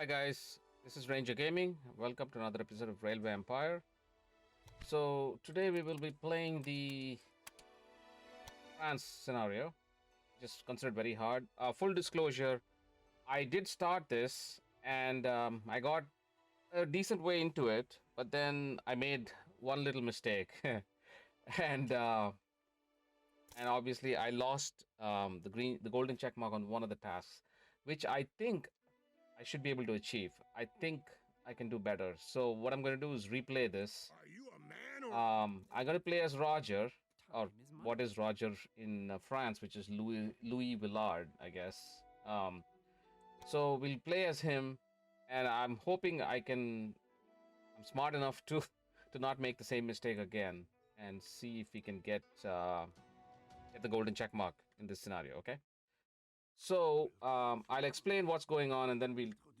Hi guys, this is Ranger Gaming. Welcome to another episode of Railway Empire. So today we will be playing the France scenario. Just considered very hard. Full disclosure, I did start this and I got a decent way into it, but then I made one little mistake, and uh, and obviously I lost the golden check mark on one of the tasks, which I think I should be able to achieve. I think I can do better. So what I'm going to do is replay this. Are you a man or I'm going to play as Roger, or Time is money. what is Roger in France, which is Louis Villard, I guess. So we'll play as him, and I'm hoping I'm smart enough to to not make the same mistake again, and see if we can get the golden check mark in this scenario. Okay. So I'll explain what's going on, and then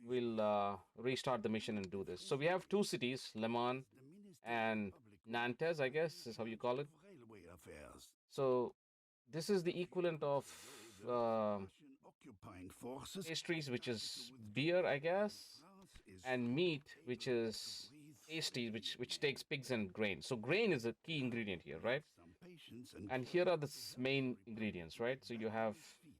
we'll restart the mission and do this. So we have two cities, Le Mans and Nantes, I guess is how you call it. Railway affairs? So this is the equivalent of Russian occupying forces pastries, which started is to withdraw, beer, I and guess, France is and meat, finally which able is to breathe pasty, freely which again. takes pigs and grain. So grain is a key ingredient here, right? Some patience and And here are the courage to help main the Republic ingredients, to right? get So you back have on its feet.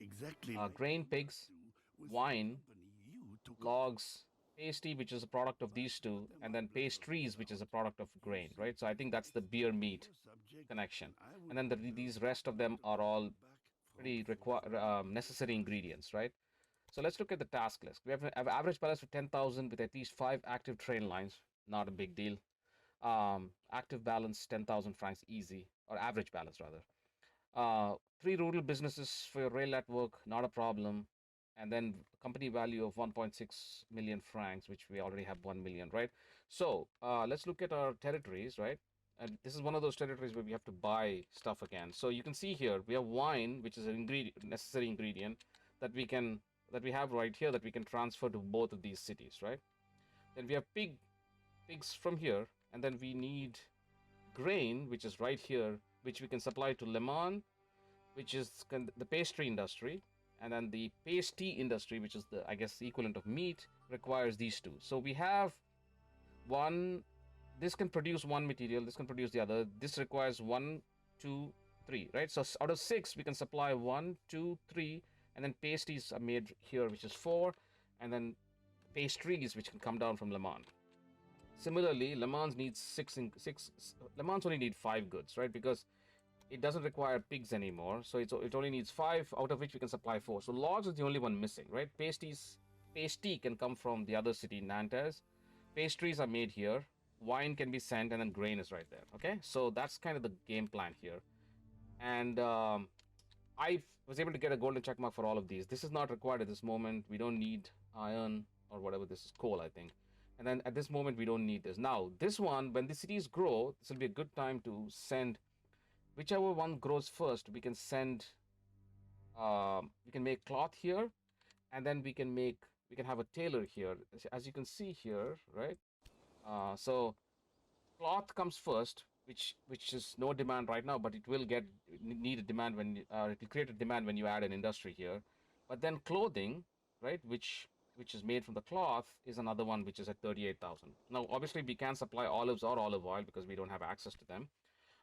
Exactly like grain, you pigs, do with the wine, company you took over. logs, pasty, which is a product of But these two, what am and I then blathering pastries, which is a about? product of You grain, seem right? So to I be think an that's the expert beer on meat your subject, connection. and I And would then prefer these to rest of hear them it are all all from the back pretty front floor. necessary ingredients, right? So let's look at the task list. We have an average balance of 10,000 with at least 5 active train lines. Not a big deal. Active balance 10,000 francs easy, or average balance rather. 3 rural businesses for your rail network, not a problem. And then company value of 1.6 million francs, which we already have 1 million, right? So let's look at our territories, right? And this is one of those territories where we have to buy stuff again. So you can see here we have wine, which is an necessary ingredient that we have right here that we can transfer to both of these cities, right? Then we have pigs from here, and then we need grain, which is right here, which we can supply to Le Mans, which is the pastry industry, and then the pasty industry, which is the, I guess, equivalent of meat, requires these two. So we have one. This can produce one material. This can produce the other. This requires one, two, three, right? So out of six, we can supply one, two, three, and then pasties are made here, which is four, and then pastries, which can come down from Le Mans. Similarly, Le Mans needs six. Le Mans only need 5 goods, right? Because it doesn't require pigs anymore, so it only needs 5, out of which we can supply 4. So logs is the only one missing, right? Pasty can come from the other city, Nantes. Pastries are made here. Wine can be sent, and then grain is right there. Okay, so that's kind of the game plan here. And I was able to get a golden check mark for all of these. This is not required at this moment. We don't need iron or whatever. This is coal, I think. And then at this moment, we don't need this. Now, this one, when the cities grow, this will be a good time to send whichever one grows first. We can make cloth here, and then we can have a tailor here, as you can see here, right? So cloth comes first, which is no demand right now, but it will need a demand it will create a demand when you add an industry here. But then clothing, right, which is made from the cloth, is another one which is at 38,000. Now obviously we can't supply olives or olive oil because we don't have access to them,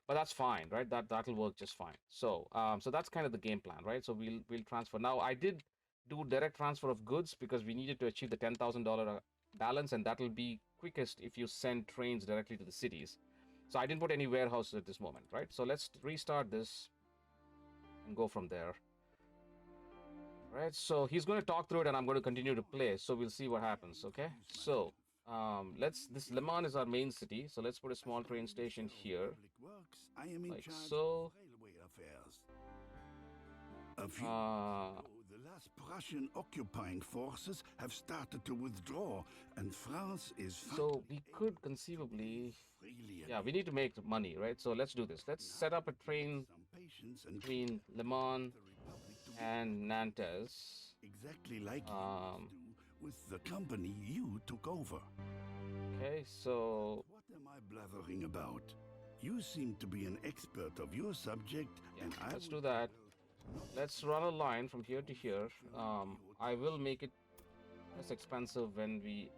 but that's fine, right? That'll work just fine. So that's kind of the game plan, right? So we'll transfer. Now I did do direct transfer of goods because we needed to achieve the $10,000 balance, and that'll be quickest if you send trains directly to the cities. So I didn't put any warehouses at this moment, right? So let's restart this and go from there. Right, so he's going to talk through it, and I'm going to continue to play. So we'll see what happens. Okay, so this Le Mans is our main city, so let's put a small train station here, I am in like charge so. of railway affairs. A few Uh, months ago, the last Prussian occupying forces have started to withdraw, and France is so finally we able could to conceivably, breathe freely yeah, we again. need to make money, right? So let's do this. Let's Now, set up a with train some patience and between care, Le we can Mans get the Republic to get back and on its feet, Nantes. exactly like you Um, do with the company you took over. okay, so What am I blathering about? You seem to be an expert of your subject, yeah, and I let's would do that. prefer not Let's to run a take line from here to here. conceptual I will idiots. make it less expensive when we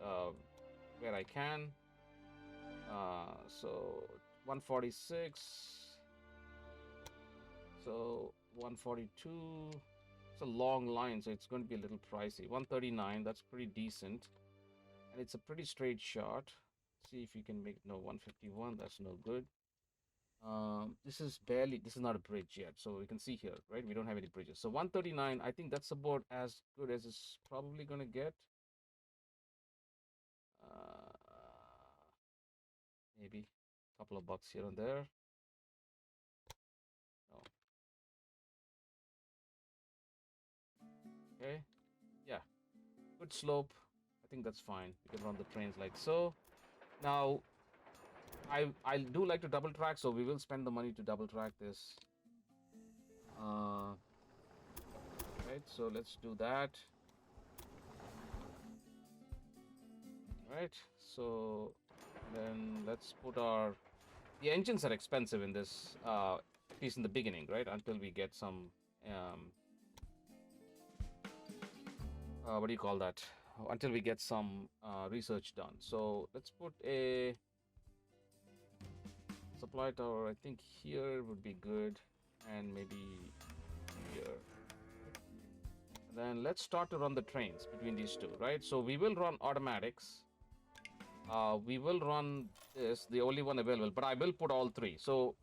where I can. So 146. So 142. It's a long line, so it's going to be a little pricey. 139. That's pretty decent, and it's a pretty straight shot. See if you can make no 151. That's no good. This is barely. This is not a bridge yet, so you can see here, right? We don't have any bridges. So 139. I think that's about as good as it's probably going to get. Uh, Maybe a couple of bucks here and there. No. Okay. Yeah. Good slope. I think that's fine. You can run the trains like so. Now, I do like to double track, so we will spend the money to double track this. Right. So let's do that. Right. So then let's put our. The engines are expensive in this, at least in the beginning, right? Until we get some. What do you call that? Until we get some research done. So let's put a supply tower. I think here would be good, and maybe here. And then let's start to run the trains between these two, right? So we will run automatics. We will run this, the only one available, but I will put all three. So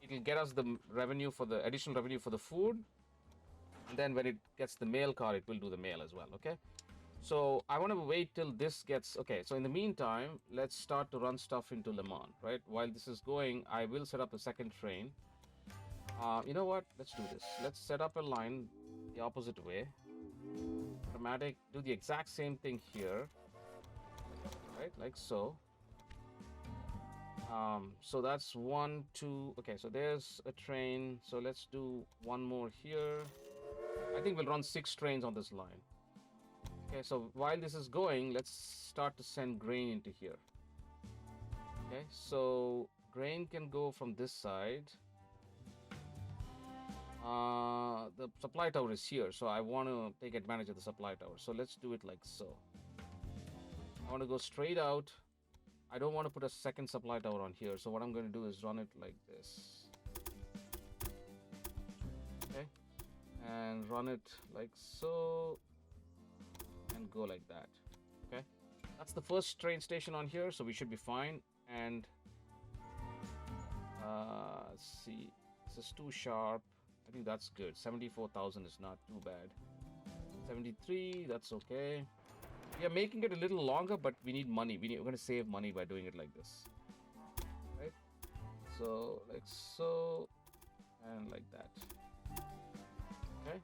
it'll get us the revenue for the additional revenue for the food. And then when it gets the mail car, it will do the mail as well, okay? So I want to wait till this gets, okay, so in the meantime, let's start to run stuff into Le Mans, right? While this is going, I will set up a second train. You know what? Let's do this. Let's set up a line the opposite way. Automatic, do the exact same thing here, right? Like so. So that's 1, 2. Okay, so there's a train. So let's do one more here. I think we'll run 6 trains on this line. Okay, so while this is going, let's start to send grain into here. Okay, so grain can go from this side. The supply tower is here, so I want to take advantage of the supply tower. So let's do it like so. I want to go straight out. I don't want to put a second supply tower on here, so what I'm going to do is run it like this. Okay, and run it like so, and go like that. Okay, that's the first train station on here, so we should be fine. And let's see, this is too sharp. I think that's good. 74,000 is not too bad. 73, that's okay. We are making it a little longer, but we need money. We're going to save money by doing it like this. Right? So, like so, and like that. Okay.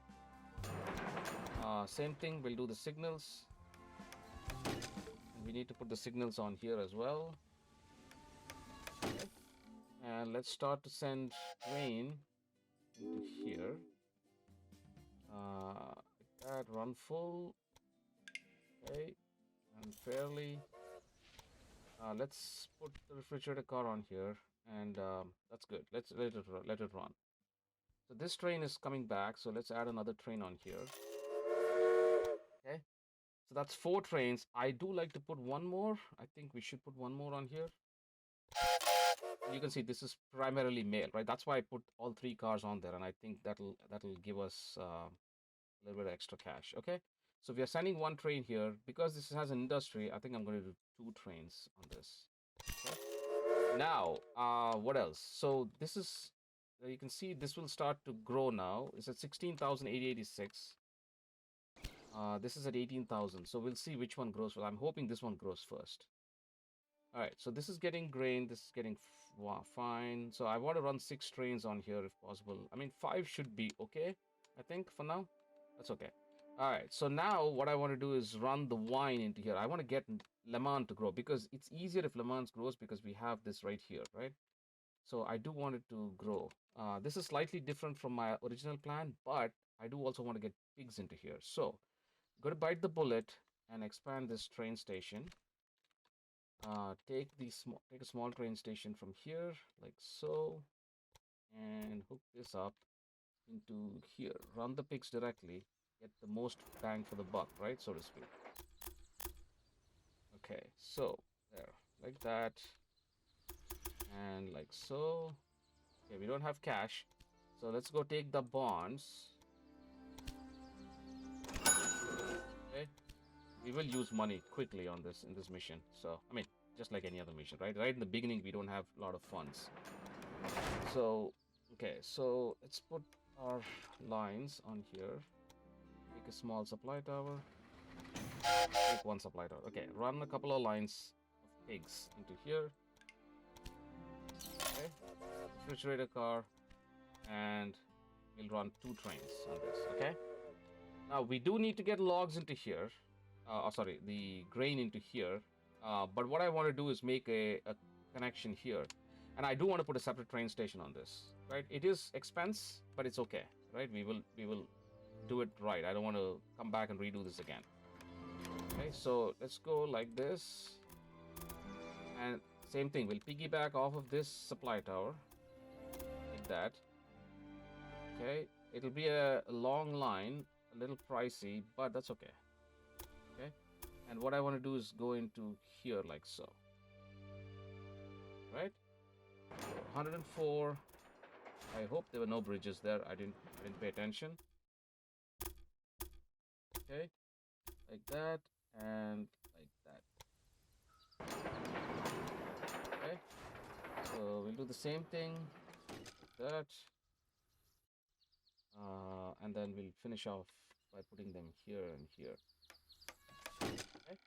Same thing, we'll do the signals. We need to put the signals on here as well. Okay. And let's start to send train into here. Like that, run full. Okay, and fairly. Let's put the refrigerator car on here, and that's good. Let's let it run. So this train is coming back, so let's add another train on here. Okay, so that's 4 trains. I do like to put one more. I think we should put one more on here. You can see this is primarily mail, right? That's why I put all 3 cars on there, and I think that'll give us a little bit of extra cash. Okay, so we are sending 1 train here because this has an industry. I think I'm going to do 2 trains on this. Okay. Now, what else? So this is, you can see this will start to grow now. It's at 16,886. This is at 18,000. So we'll see which one grows. Well, I'm hoping this one grows first. All right, so this is getting grain. This is getting fine. So I want to run 6 trains on here if possible. I mean, 5 should be okay, I think, for now. That's okay. All right, so now what I want to do is run the wine into here. I want to get Le Mans to grow because it's easier if Le Mans grows because we have this right here, right? So I do want it to grow. This is slightly different from my original plan, but I do also want to get pigs into here. So I'm going to bite the bullet and expand this train station. Take a small train station from here, like so, and hook this up into here. Run the pigs directly, get the most bang for the buck, right, so to speak. Okay, so there, like that, and like so. Okay, we don't have cash, so let's go take the bonds. Okay, we will use money quickly on this in this mission. So I mean, just like any other mission, right? Right in the beginning, we don't have a lot of funds. So okay, so let's put our lines on here. Make a small supply tower. Take one supply tower. Okay, run a couple of lines of pigs into here. Okay, refrigerator car, and we'll run 2 trains on this. Okay. Now we do need to get logs into here. Sorry, the grain into here. But what I want to do is make a connection here, and I do want to put a separate train station on this. Right? It is expense, but it's okay. Right? We will do it right. I don't want to come back and redo this again. Okay, so let's go like this, and same thing. We'll piggyback off of this supply tower, like that. Okay, it'll be a long line, a little pricey, but that's okay. Okay, and what I want to do is go into here like so. Right, so 104. I hope there were no bridges there. I didn't pay attention. Okay, like that and like that. Okay, so we'll do the same thing like that. And then we'll finish off by putting them here and here. Okay.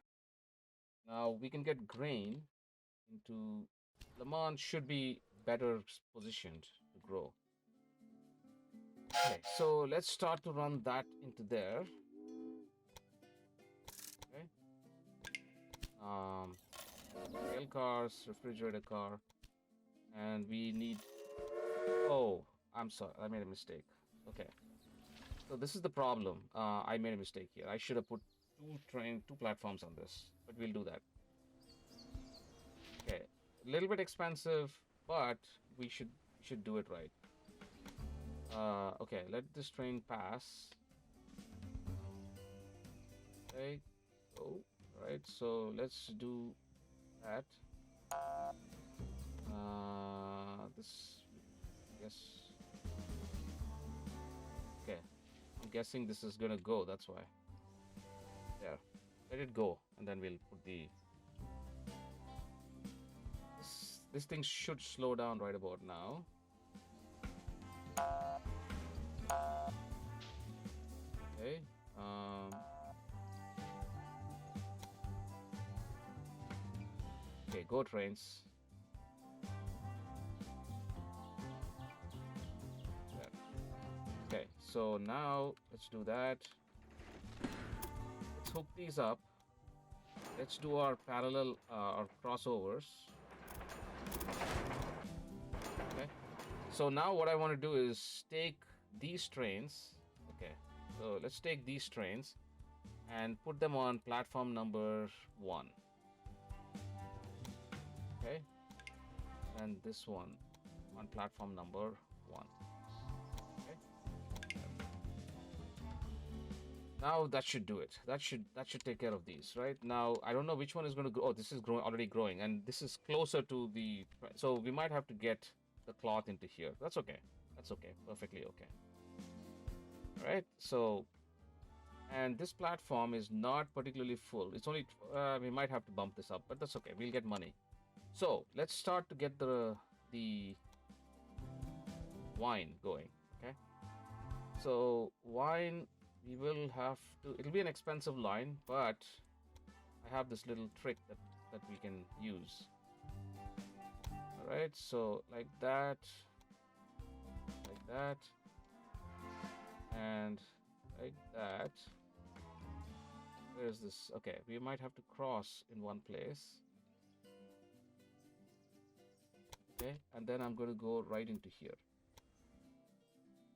Now we can get grain into Le Mans should be better positioned to grow. Okay, so let's start to run that into there. Okay. Rail cars, refrigerator car, and we need. Oh, I'm sorry, I made a mistake. Okay. So this is the problem. I made a mistake here. I should have put two platforms on this, but we'll do that. Okay, a little bit expensive, but we should do it right. Okay, let this train pass. Okay, go. Right, so let's do that. This, yes. Okay, I'm guessing this is gonna go. That's why. There, let it go, and then we'll put the. This thing should slow down right about now. Okay. Okay, go trains. There. Okay, so now let's do that. Let's hook these up. Let's do our parallel or crossovers. Okay. So now what I want to do is take these trains. Okay. So let's take these trains and put them on platform number 1. Okay. And this one on platform number 1. Okay. Now that should do it. That should take care of these, right? Now I don't know which one is going to grow. Oh, this is already growing, and this is closer to the. So we might have to get the cloth into here. That's okay. That's okay. Perfectly okay. All right. So, and this platform is not particularly full. It's only we might have to bump this up, but that's okay. We'll get money. So let's start to get the wine going. Okay. So wine, we will have to. It'll be an expensive line, but I have this little trick that we can use. All right. So like that, and like that. Where's this? Okay, we might have to cross in one place. Okay, and then I'm going to go right into here.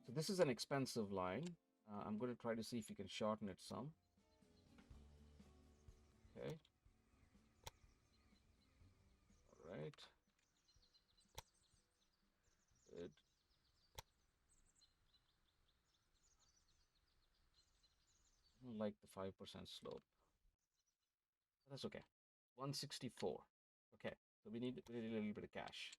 So this is an expensive line. I'm going to try to see if we can shorten it some. Okay. All right. Good. I don't like the 5% slope. That's okay. 164. Okay, so we need a little bit of cash.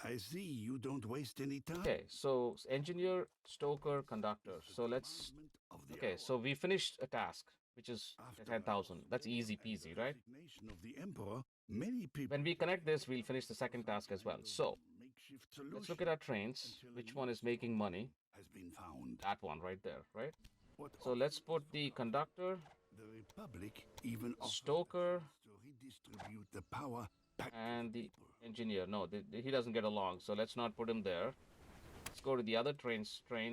I see you don't waste any time. Okay, so engineer, stoker, conductor. The So let's. commandment of the Okay, hour. so we finished a task, which is After 10,000. That's war easy and peasy, the right? resignation of the emperor, many people When we connect this, we'll tried finish the to second find task as well. kind of So makeshift let's look solution at our trains. until a Which new one is making stronghold money? has been found. That one right there, right? What So often let's is put the forgotten, conductor, the Republic even offers a stoker, chance to redistribute the power back and to the the people. engineer. No, he doesn't get along, so let's not put him there. Let's go to the other train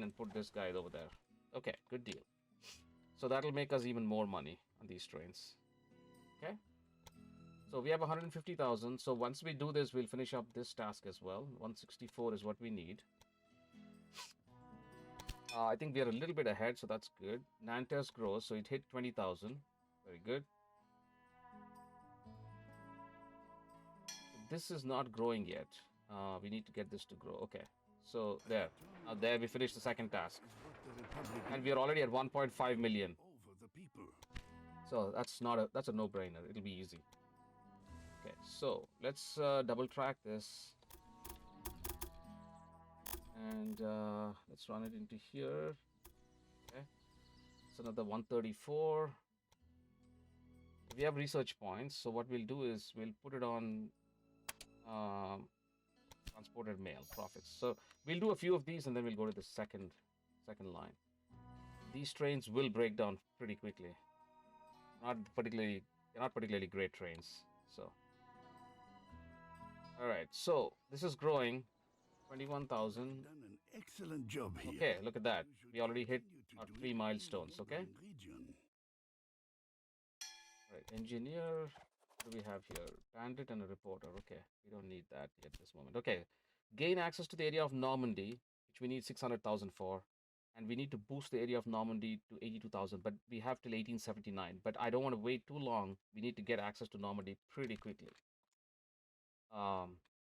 and put this guy over there. Okay, good deal. So that'll make us even more money on these trains. Okay. So we have 150,000. So once we do this, we'll finish up this task as well. 164 is what we need. I think we are a little bit ahead, so that's good. Nantes grows, so it hit 20,000. Very good. This is not growing yet. We need to get this to grow. Okay. So there. Now there we finished the second task. Is what the Republic And we are already at 1.5 million. over the people. So that's a no-brainer. It'll be easy. Okay, so let's double track this. And let's run it into here. Okay. It's another 134. We have research points. So what we'll do is we'll put it on transported mail profits. So we'll do a few of these and then we'll go to the second line. These trains will break down pretty quickly. They're not particularly great trains. So all right, so this is growing 21,000. Done an excellent job here. Okay, look at that. You should We already hit continue to our do 3 it in the milestones, okay? Woodland region. Right, engineer, what do we have here? Bandit and a reporter. Okay, we don't need that at this moment. Okay, gain access to the area of Normandy, which we need 600,000 for. And we need to boost the area of Normandy to 82,000, but we have till 1879. But I don't want to wait too long. We need to get access to Normandy pretty quickly.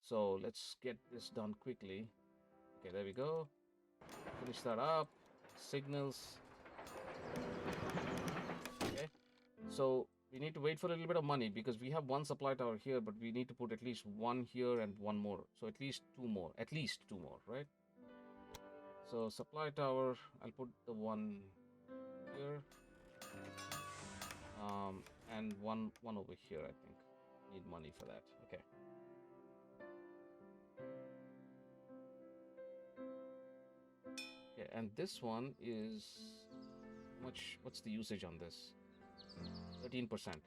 So let's get this done quickly. Okay, there we go. Finish that up. Signals. Okay. So we need to wait for a little bit of money because we have one supply tower here, but we need to put at least one here and one more. So at least two more. At least two more, right? So supply tower, I'll put the one here. And one over here, I think. Need money for that. Okay. Okay, and this one is what's the usage on this? 13%.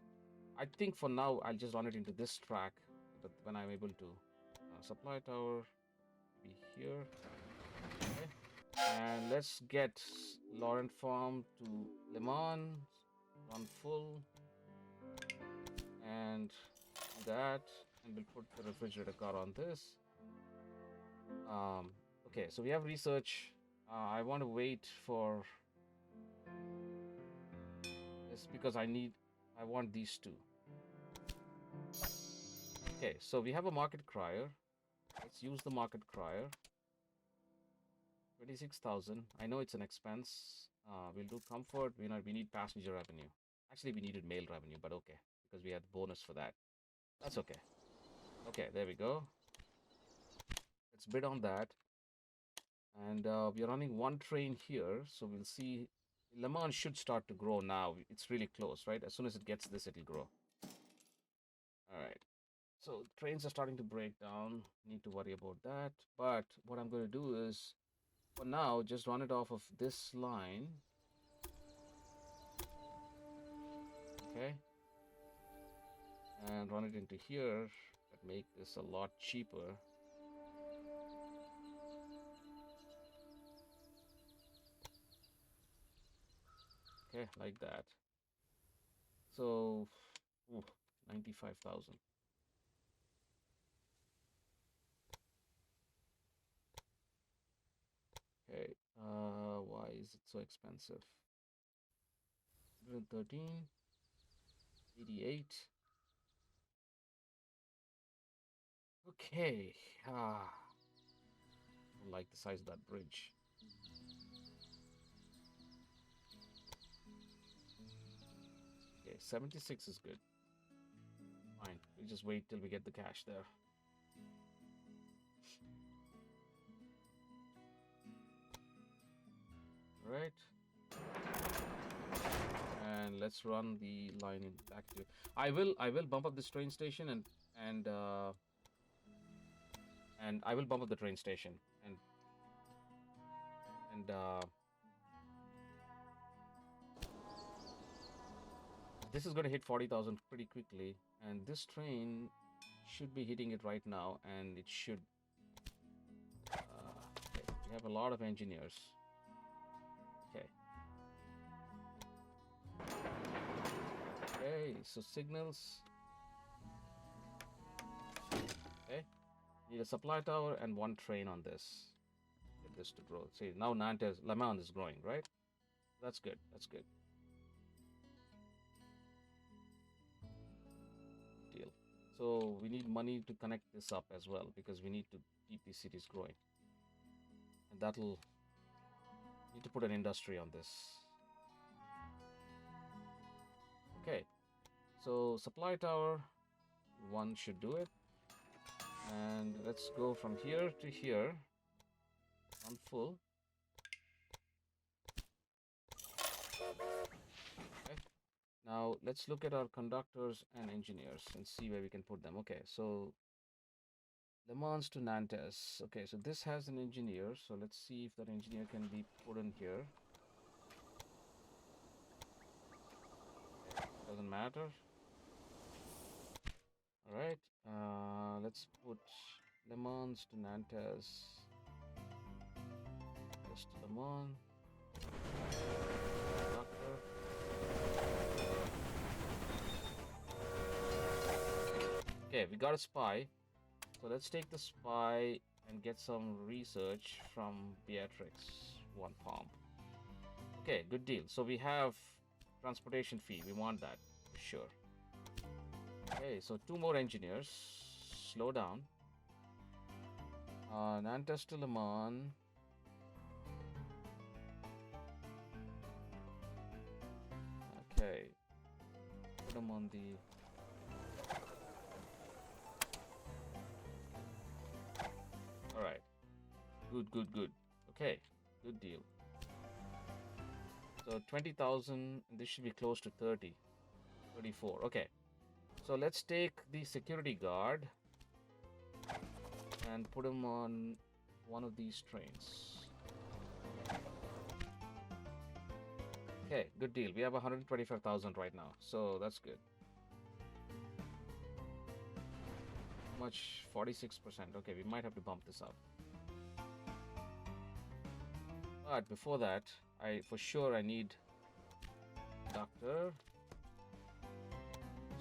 I think for now I'll just run it into this track but when I'm able to. Supply tower be here. Okay. And let's get Laurent Farm to Le Mans, run full, and do that, and we'll put the refrigerator car on this. Okay, so we have research. I want to wait for this because I want these two. Okay, so we have a market crier. Let's use the market crier. 26,000. I know it's an expense. We'll do comfort. We need passenger revenue. Actually, we needed mail revenue, but okay, because we had bonus for that. That's okay. Okay, there we go. Let's bid on that. And we're running one train here, so we'll see. Le Mans should start to grow now. It's really close, right? As soon as it gets this, it'll grow. All right. So trains are starting to break down. Need to worry about that. But what I'm going to do is, for now, just run it off of this line. Okay. And run it into here. That make this a lot cheaper. Okay, like that. So, 95,000. Okay, why is it so expensive? 113, 88. Okay, don't like the size of that bridge. Okay, 76 is good. We just wait till we get the cash there. Right. And let's run the line in back to. I will bump up this train station and and I will bump up the train station and this is going to hit 40,000 pretty quickly, and this train should be hitting it right now, and it should. Okay, we have a lot of engineers. Okay. Okay, so signals. Okay, need a supply tower and one train on this. Get this to grow. See, now Nantes Le Mans is growing, right? That's good. That's good. Deal. So we need money to connect this up as well because we need to keep these cities growing, and that'll need to put an industry on this. Okay, so supply tower one should do it, and let's go from here to here on full. Okay. Now let's look at our conductors and engineers and see where we can put them. Okay, so Le Mans to Nantes. Okay, so this has an engineer, so let's see if that engineer can be put in here. Okay, doesn't matter. All right, let's put Le Mans to Nantes. Just Le Mans. Conductor. Okay, we got a spy. So let's take the spy and get some research from Beatrix 1 Palm. Okay, good deal. So we have transportation fee. We want that for sure. Okay, so 2 more engineers. Slow down. Nantes to Le Mans. Okay. Put them on the. Alright. Good, good, good. Okay, good deal. So 20,000, this should be close to 30. 34. Okay. So let's take the security guard and put him on one of these trains. Okay, good deal. We have 125,000 right now, so that's good. How much? 46%. Okay, we might have to bump this up. But before that, for sure I need doctor.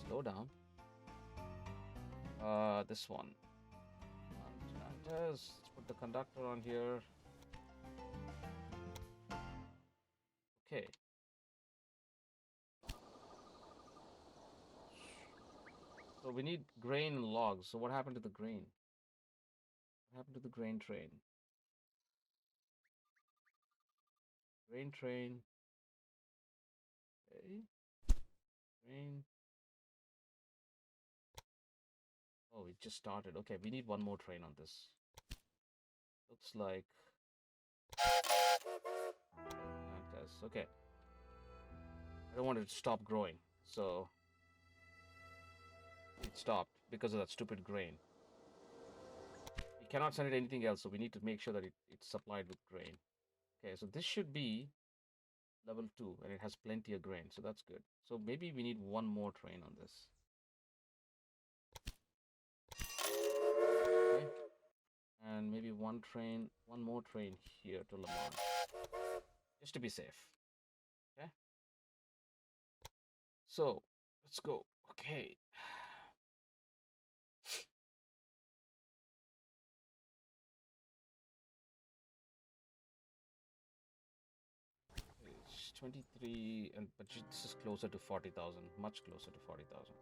Slow down. This one. Let's put the conductor on here. Okay. So we need grain and logs. So what happened to the grain? What happened to the grain train? Grain train. Okay. Grain. Oh, it just started. Okay, we need one more train on this. Looks like Nantes. Okay. I don't want it to stop growing, so it stopped because of that stupid grain. We cannot send it anything else, so we need to make sure that it's supplied with grain. Okay, so this should be level 2 and it has plenty of grain, so that's good. So maybe we need one more train on this. Okay. And maybe one more train here to Le Mans, just to be safe. Okay. So let's go. Okay. It's 23, and but this is closer to 40,000, much closer to 40,000.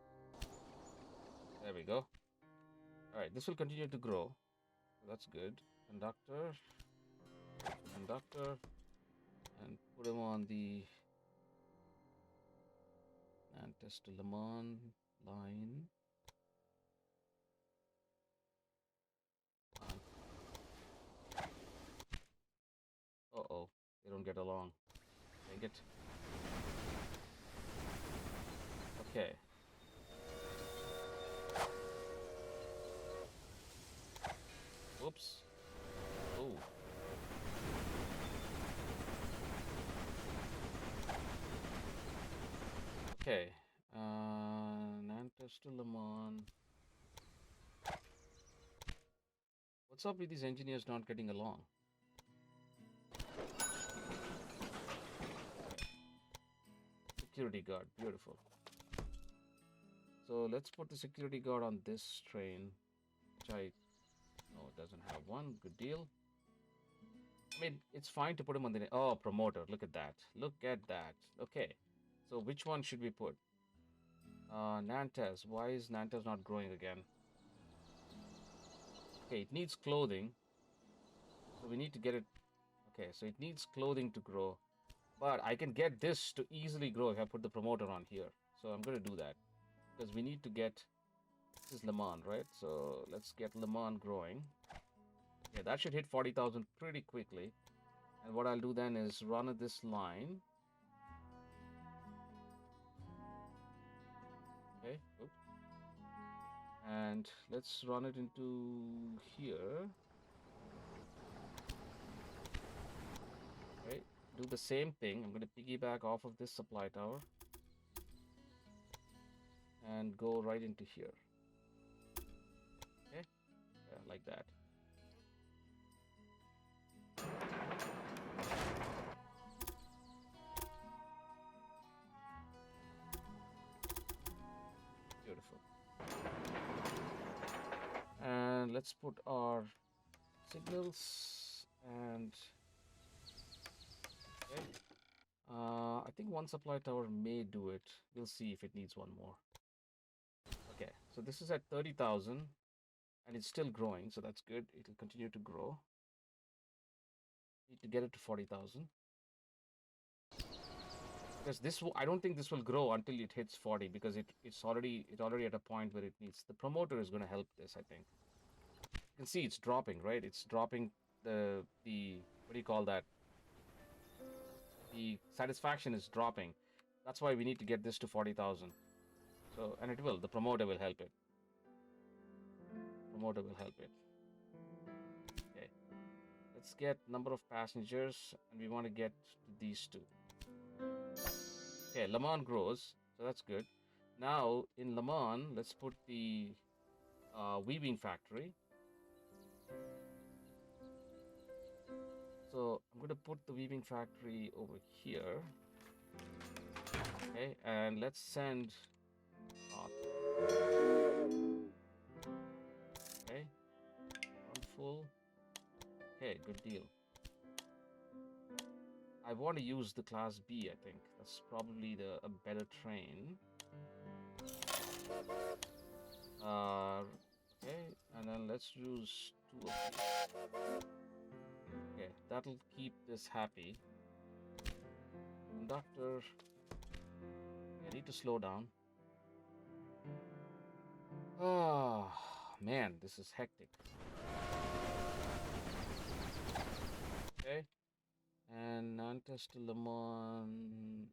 There we go. All right, this will continue to grow. That's good. Conductor, and put him on the Nantes to Le Mans line. Uh-oh. They don't get along. Dang it. Okay. Whoops. Oh. Okay. Nantes to Le Mans. What's up with these engineers not getting along? Security guard. Beautiful. So let's put the security guard on this train. Which I... No, it doesn't have one. Good deal. I mean, it's fine to put him on the... Oh, promoter. Look at that. Look at that. Okay. So which one should we put? Nantes. Why is Nantes not growing again? Okay, it needs clothing. So we need to get it... Okay, so it needs clothing to grow. But I can get this to easily grow if I put the promoter on here. So I'm going to do that. Because we need to get... This is Le Mans, right? So let's get Le Mans growing. Yeah, that should hit 40,000 pretty quickly. And what I'll do then is run at this line. Okay, good. And let's run it into here. Okay, do the same thing. I'm going to piggyback off of this supply tower. And go right into here. Okay, yeah, like that. Beautiful. And let's put our signals and okay. I think one supply tower may do it. We'll see if it needs one more. Okay, so this is at 30,000 and it's still growing, so that's good. It'll continue to grow. Need to get it to 40,000. Because this, I don't think this will grow until it hits 40 because it's already at a point where it needs. The promoter is going to help this, I think. You can see it's dropping, right? It's dropping the what do you call that? The satisfaction is dropping. That's why we need to get this to 40,000. So, and it will. The promoter will help it. Promoter will help it. Okay. Let's get number of passengers, and we want to get to these two. Okay, Le Mans grows, so that's good. Now, in Le Mans, let's put the weaving factory. So, I'm going to put the weaving factory over here. Okay, and let's send... okay, on full. Okay, good deal. I want to use the Class B, I think. That's probably a better train. Okay, and then let's use 2 of these. Okay, that'll keep this happy. Conductor. I need to slow down. Oh, man, this is hectic. Okay. And Nantes to Le Mans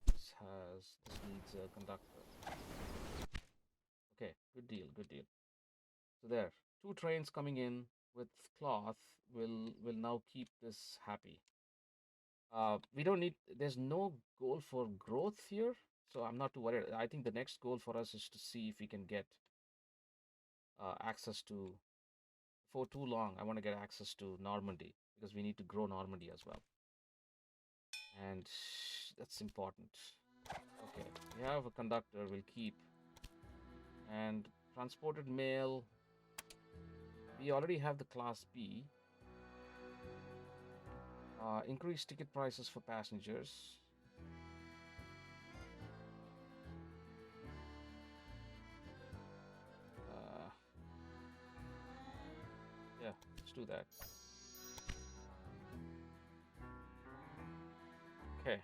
this needs a conductor. Okay, good deal, good deal. So there, 2 trains coming in with cloth will now keep this happy. We don't need, there's no goal for growth here, so I'm not too worried. I think the next goal for us is to see if we can get access to, for too long, I want to get access to Normandy because we need to grow Normandy as well. And that's important. Okay, we have a conductor, we'll keep. And transported mail, we already have the Class B. Increase ticket prices for passengers. Yeah, let's do that. Okay.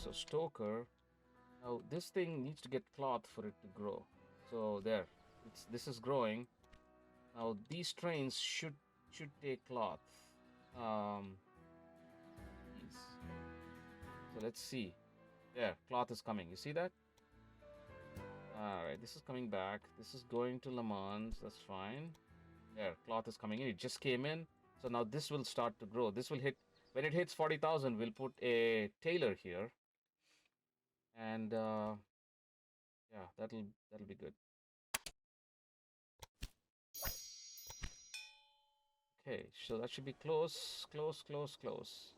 So Stoker. Now this thing needs to get cloth for it to grow. So there, this is growing. Now these trains should take cloth. Um, these. So let's see. There, cloth is coming. You see that? All right, this is coming back. This is going to Le Mans. That's fine. There, cloth is coming in. It just came in. So now this will start to grow. This will hit when it hits 40,000. We'll put a tailor here, and yeah, that'll be good. Okay, so that should be close, close, close, close.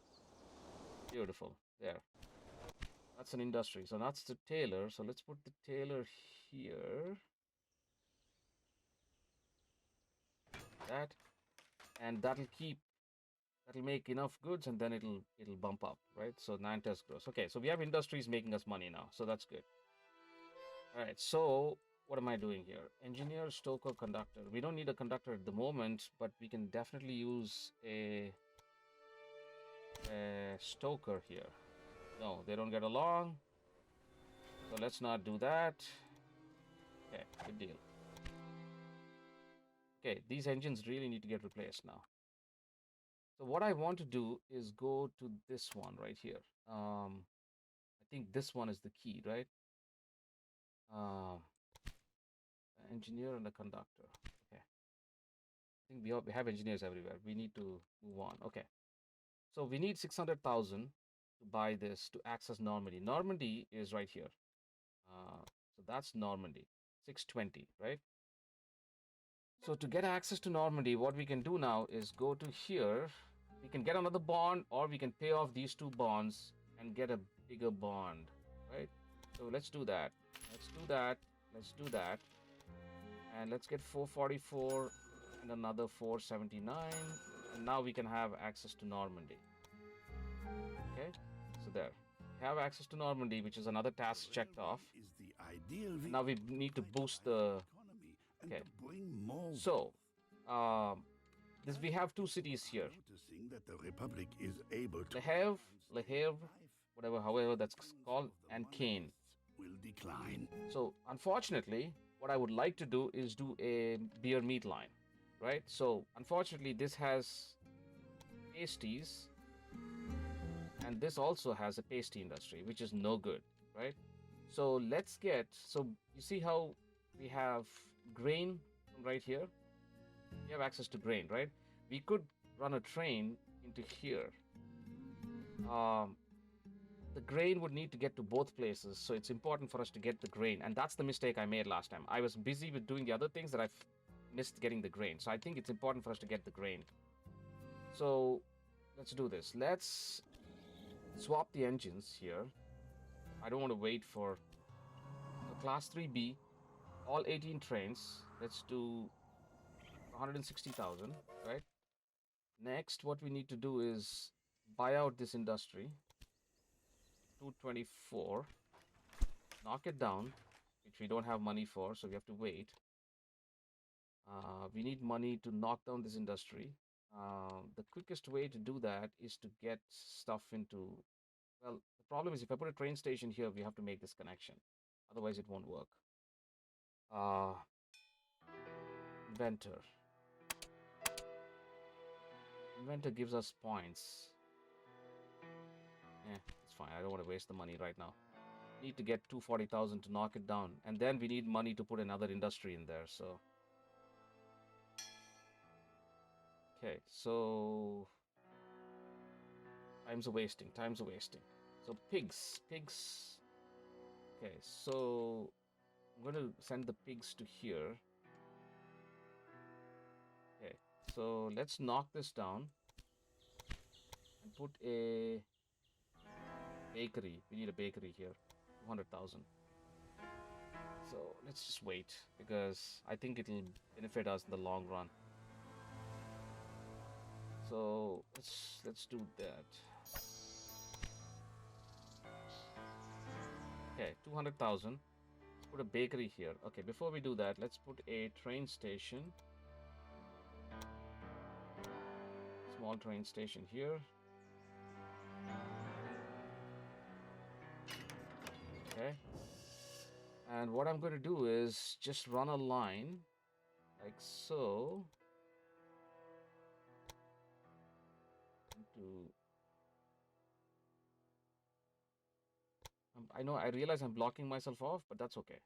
Beautiful. There. That's an industry. So that's the tailor. So let's put the tailor here. That, and that'll make enough goods, and then it'll bump up, right? So Nantes grows. Okay, so we have industries making us money now, so that's good. All right, so what am I doing here? Engineer, stoker, conductor. We don't need a conductor at the moment, but we can definitely use a stoker here. No, they don't get along. So let's not do that. Okay, good deal. Okay, these engines really need to get replaced now. So what I want to do is go to this one right here. I think this one is the key, right? Uh, engineer and a conductor. Okay. I think we have engineers everywhere. We need to move on. Okay. So we need 600,000 to buy this to access Normandy. Normandy is right here. So that's Normandy. 620, right? So to get access to Normandy, what we can do now is go to here. We can get another bond, or we can pay off these two bonds and get a bigger bond, right? So let's do that. Let's do that. Let's do that. And let's get 444 and another 479. And now we can have access to Normandy. Okay, so there. We have access to Normandy, which is another task checked off. Is the ideal Now we need to boost the. Okay. So, this we have two cities here. Noticing that the Republic is able to Le Havre, whatever, however that's called, and Caen will decline. So, unfortunately, what I would like to do is do a beer meat line, right? So, unfortunately, this has pasties, and this also has a pasty industry, which is no good, right? So, let's get. So, you see how we have grain from right here? We have access to grain, right? We could run a train into here. The grain would need to get to both places, so it's important for us to get the grain, and that's the mistake I made last time. I was busy with doing the other things that I missed getting the grain, so I think it's important for us to get the grain. So let's do this. Let's swap the engines here. I don't want to wait for class 3B, all 18 trains. Let's do 160,000, right? Next, what we need to do is buy out this industry. 224. Knock it down, which we don't have money for, so we have to wait. We need money to knock down this industry. The quickest way to do that is to get stuff into. Well, the problem is if I put a train station here, we have to make this connection. Otherwise, it won't work. Inventor. Inventor gives us points. It's fine. I don't want to waste the money right now. Need to get 240,000 to knock it down, and then we need money to put another industry in there. So, okay. So, time's a wasting. Time's a wasting. So pigs. Okay. So I'm going to send the pigs to here. Okay. So let's knock this down and put a bakery. We need a bakery here. 200,000. So let's just wait, because I think it'll benefit us in the long run. So let's do that. Okay, 200,000. Put a bakery here. Okay, before we do that, let's put a train station. Small train station here. Okay. And what I'm going to do is just run a line like so. To I know I realize I'm blocking myself off, but that's okay.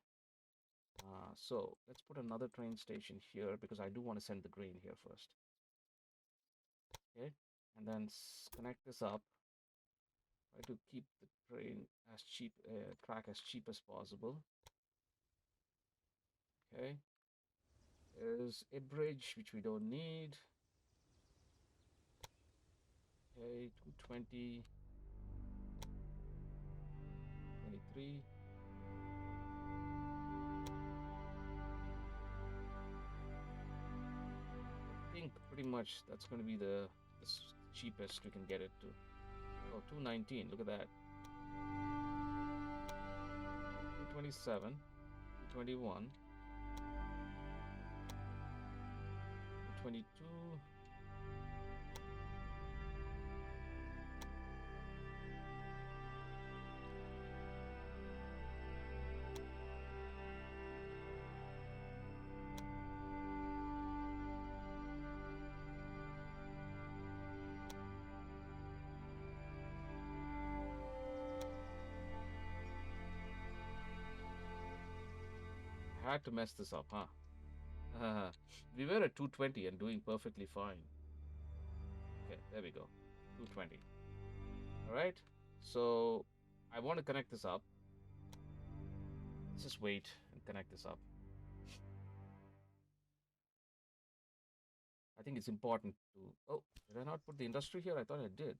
So let's put another train station here because I do want to send the grain here first. Okay, and then connect this up. Try to keep the train as cheap, track as cheap as possible. Okay, there's a bridge which we don't need. Okay, 220, 23. I think pretty much that's going to be the cheapest we can get it to. Oh, 219, look at that. 227, 221, 222. I had to mess this up, huh? We were at 220 and doing perfectly fine. Okay, there we go. 220. All right. So I want to connect this up. Let's just wait and connect this up. I think it's important to. Oh, did I not put the industry here? I thought I did.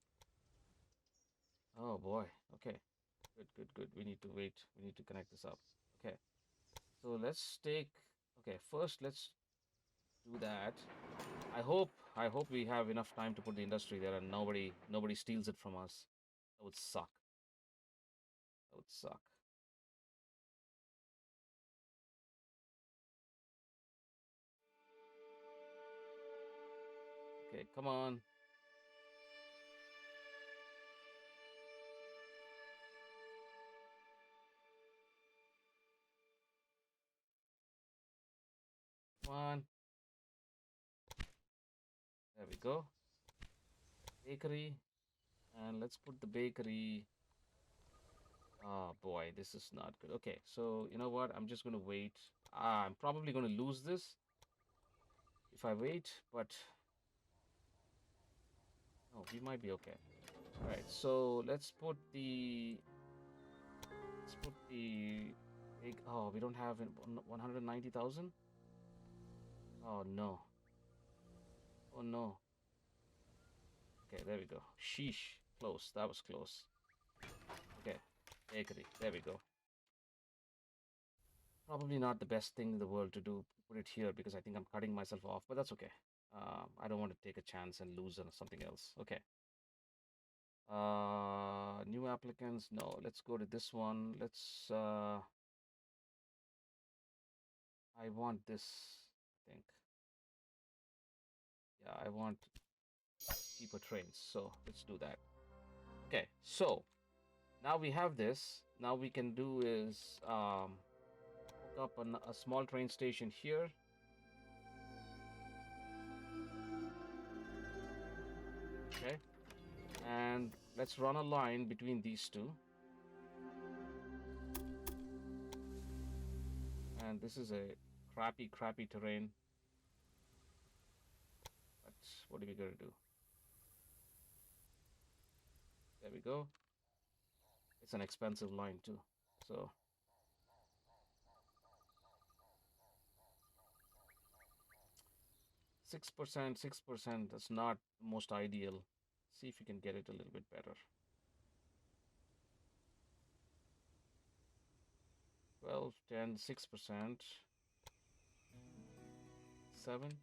Oh boy. Okay. Good, good, good. We need to wait. We need to connect this up. Okay. So let's take. Okay. First, let's do that. I hope we have enough time to put the industry there and nobody steals it from us. That would suck. That would suck. Okay, come on. Come on. There we go. Bakery. And let's put the bakery. Oh boy, this is not good. Okay, so you know what? I'm just gonna wait. I'm probably gonna lose this if I wait, but no, we might be okay. All right, so let's put the big. Oh, we don't have 190,000. Oh no. Oh no. Okay, there we go. Sheesh, close. That was close. Okay, bakery. There we go. Probably not the best thing in the world to do, put it here because I think I'm cutting myself off, but that's okay. I don't want to take a chance and lose on something else. Okay. New applicants. No, let's go to this one. I want this, I think. Yeah, I want cheaper trains. So let's do that. Okay, so now we have this. Now we can do is hook up a small train station here. Okay, and let's run a line between these two. And this is a crappy terrain. But what are we gonna do? There we go. It's an expensive line too. So 6%, 6%, that's not most ideal. See if you can get it a little bit better. 12, 10, 6%, 7,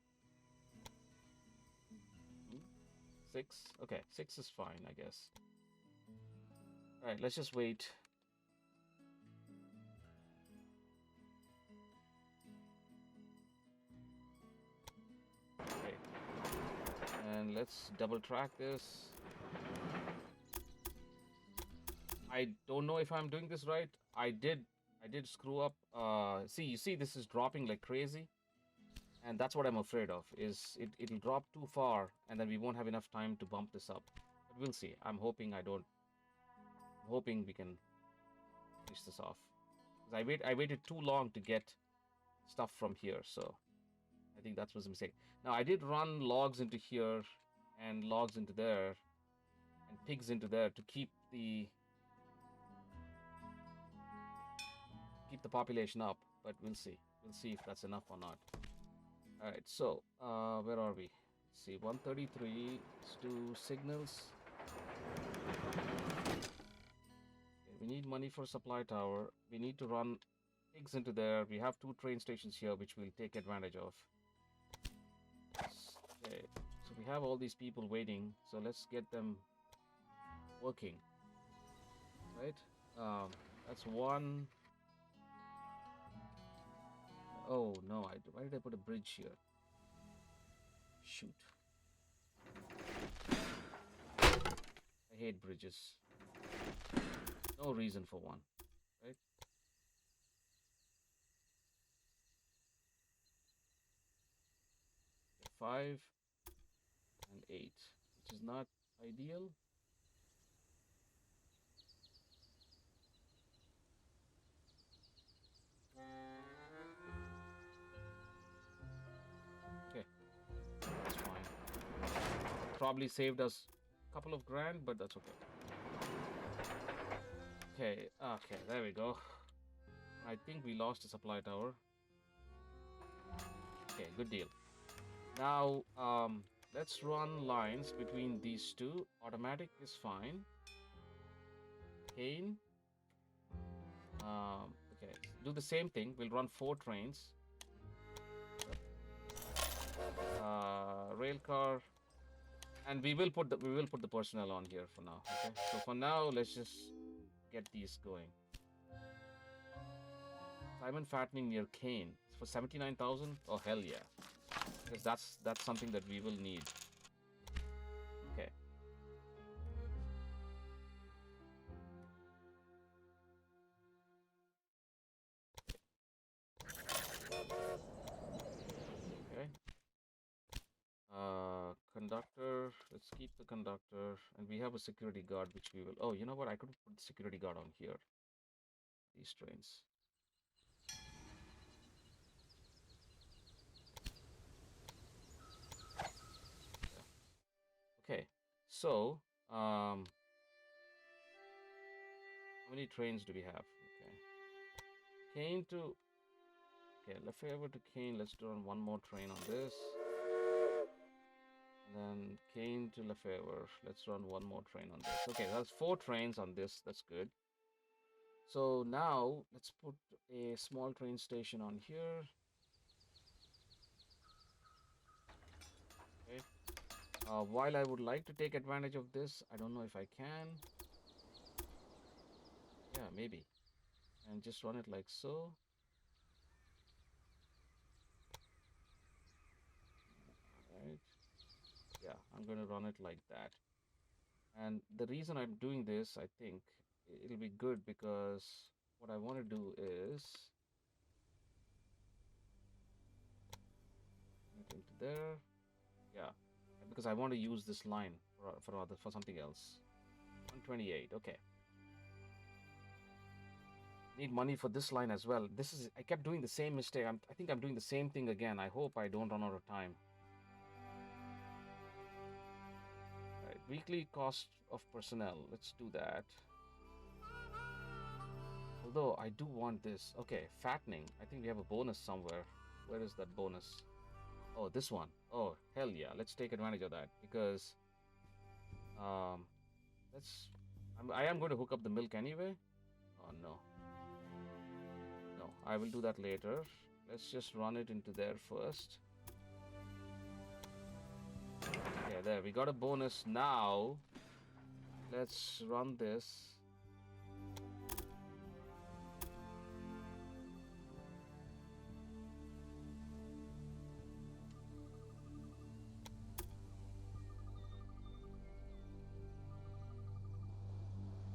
6. Okay, 6 is fine, I guess. All right, let's just wait. Okay, and let's double track this. I don't know if I'm doing this right. I did screw up. See, you see this is dropping like crazy. And that's what I'm afraid of, is it'll drop too far and then we won't have enough time to bump this up. But we'll see. I'm hoping we can finish this off. 'Cause I waited too long to get stuff from here, so I think that was a mistake. Now I did run logs into here and logs into there and pigs into there to keep the population up, but we'll see. We'll see if that's enough or not. All right, so where are we? Let's see, 133. Let's do signals. Okay, we need money for supply tower. We need to run pigs into there. We have 2 train stations here, which we'll take advantage of. Okay, so we have all these people waiting. So let's get them working. Right? That's one. Oh no! Why did I put a bridge here? Shoot! I hate bridges. No reason for one, right? Okay, 5 and 8, which is not ideal. Okay, that's fine. Probably saved us a couple of grand, but that's okay. Okay, there we go. I think we lost the supply tower. Okay, good deal. Now, let's run lines between these two. Automatic is fine. Kane. Okay, do the same thing. We'll run 4 trains. Rail car, and we will put the personnel on here for now. Okay, so for now, let's just get these going. Simon fattening near Kane for 79,000. Oh hell yeah, because that's something that we will need. Okay. Okay. Conductor. Let's keep the conductor, and we have a security guard, which we will. Oh, you know what? I could put the security guard on here. These trains. Okay, so how many trains do we have? Okay, Kane to Lefebvre to Kane. Let's do on one more train on this. And then Kane to Lefebvre. Let's run one more train on this. Okay, that's 4 trains on this. That's good. So now let's put a small train station on here. Okay. While I would like to take advantage of this, I don't know if I can. Yeah, maybe. And just run it like so. Right. Yeah, I'm going to run it like that. And the reason I'm doing this, I think it'll be good because what I want to do is into there. Yeah, because I want to use this line for something else. 128. Okay. Need money for this line as well. I kept doing the same mistake. I think I'm doing the same thing again. I hope I don't run out of time. Right, weekly cost of personnel. Let's do that. Although I do want this. Okay, fattening. I think we have a bonus somewhere. Where is that bonus? Oh, this one. Oh, hell yeah. Let's take advantage of that because I am going to hook up the milk anyway. Oh no. No, I will do that later. Let's just run it into there first. Okay, there. We got a bonus now. Let's run this.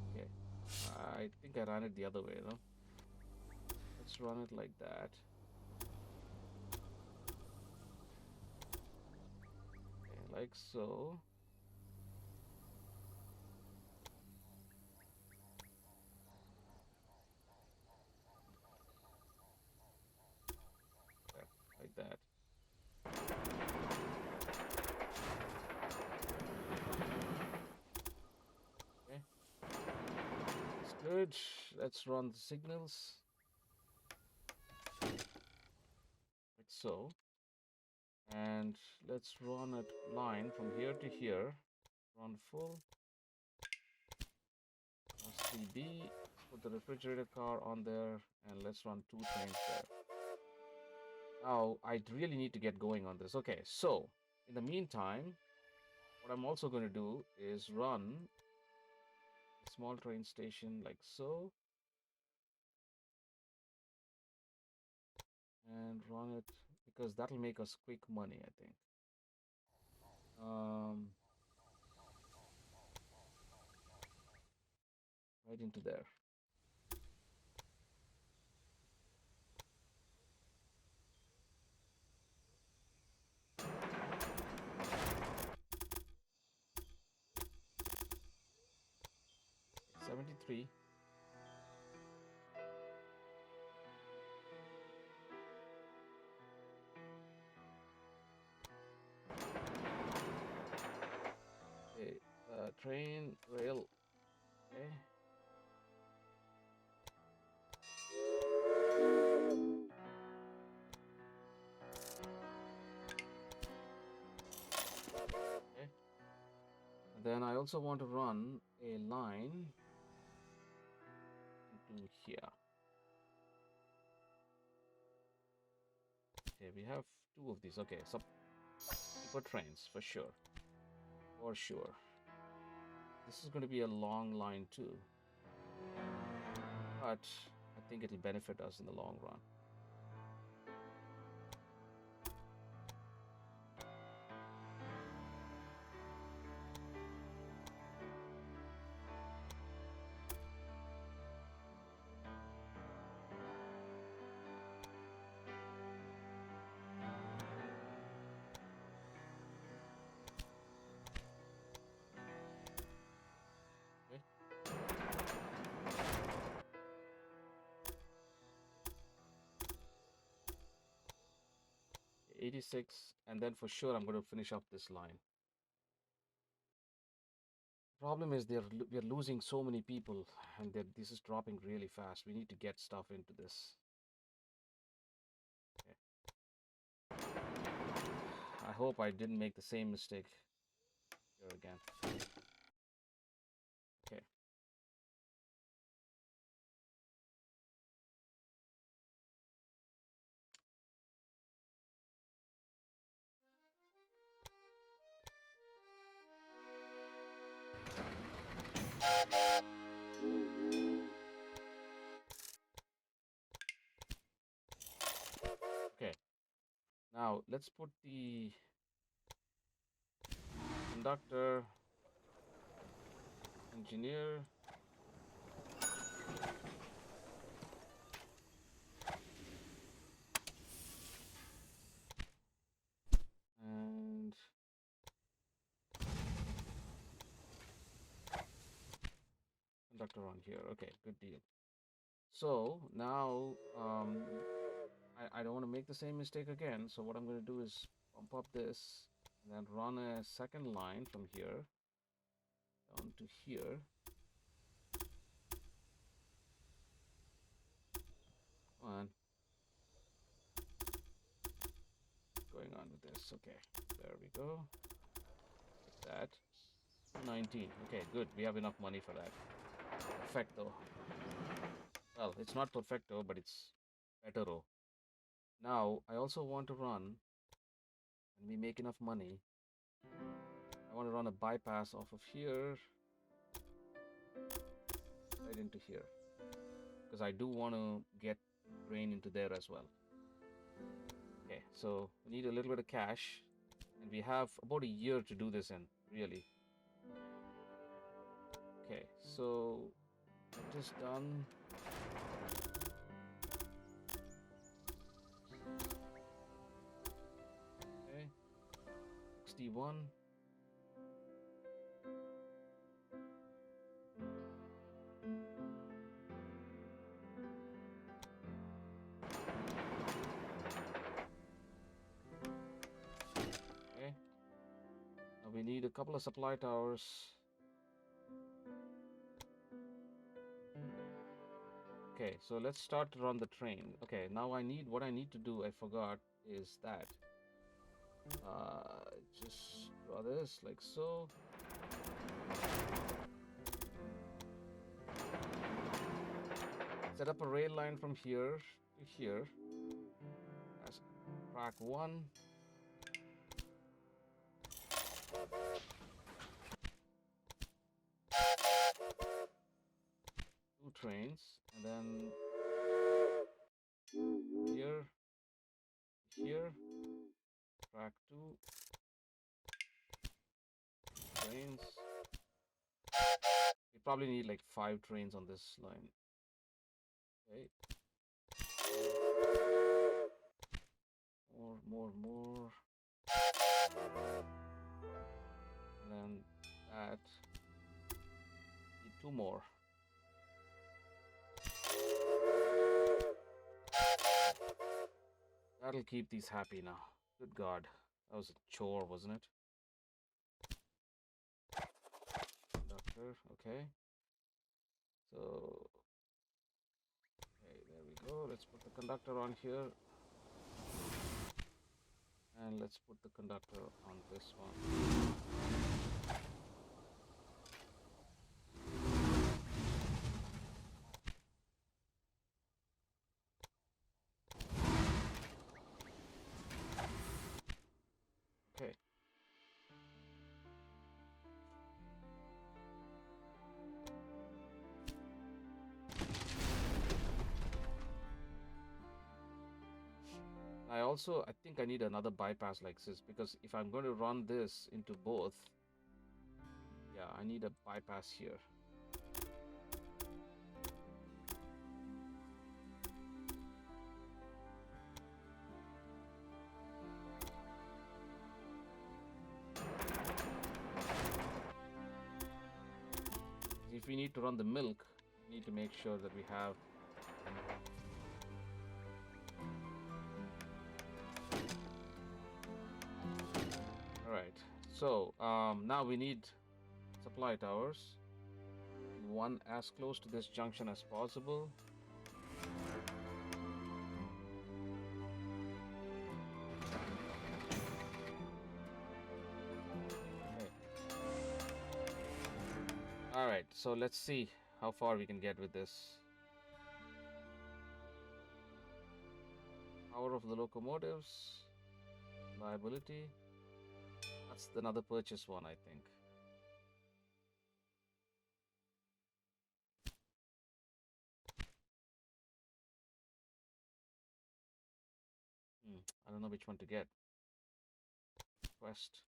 Okay. I think I ran it the other way, though. Let's run it like that. like so. Yeah, like that. Okay, it's good. Let's run the signals like so. And let's run a line from here to here. Run full. CB. Put the refrigerator car on there, and let's run 2 trains there. Now, I really need to get going on this. Okay, so in the meantime, what I'm also going to do is run a small train station like so, and run it because that'll make us quick money, I think. Right into there. Okay, 73. Okay, train, rail. Okay. Okay. And then I also want to run a line into here. Okay, we have 2 of these. Okay, so for trains for sure. For sure. This is going to be a long line too. But I think it'll benefit us in the long run. Okay. 86, and then for sure I'm going to finish up this line. Problem is we are losing so many people, and this is dropping really fast. We need to get stuff into this. Okay. I hope I didn't make the same mistake here again. Okay. Okay. Now let's put the conductor, engineer, and conductor on here. Okay, good deal. So now I don't want to make the same mistake again. So what I'm going to do is pump up this and then run a second line from here down to here. Come on. Going on with this. Okay, there we go. Like that. 19. Okay, good. We have enough money for that. Perfecto. Well, it's not perfecto, but it's bettero. Now, I also want to run, and we make enough money. I want to run a bypass off of here right into here, because I do want to get grain into there as well. Okay, so we need a little bit of cash, and we have about a year to do this in, really. Okay, so that is done. Okay, 61. we need a couple of supply towers. Okay, so let's start to run the train. Okay, now what I need to do, I forgot, is that. Just draw this like so. Set up a rail line from here to here. As track 1. Two trains, and then here, here, track 2, trains. We probably need like 5 trains on this line. Okay. More. And then that. Need 2 more. That'll keep these happy now. Good God. That was a chore, wasn't it? Conductor, okay. So, okay, there we go. Let's put the conductor on here. And let's put the conductor on this one. Okay. I think I need another bypass like this, because if I'm going to run this into both, yeah, I need a bypass here. If we need to run the milk, we need to make sure that we have Alright, so now we need supply towers. One as close to this junction as possible. Okay. Alright, so let's see how far we can get with this. Power of the locomotives, liability. That's another purchase one, I think. I don't know which one to get. Quest.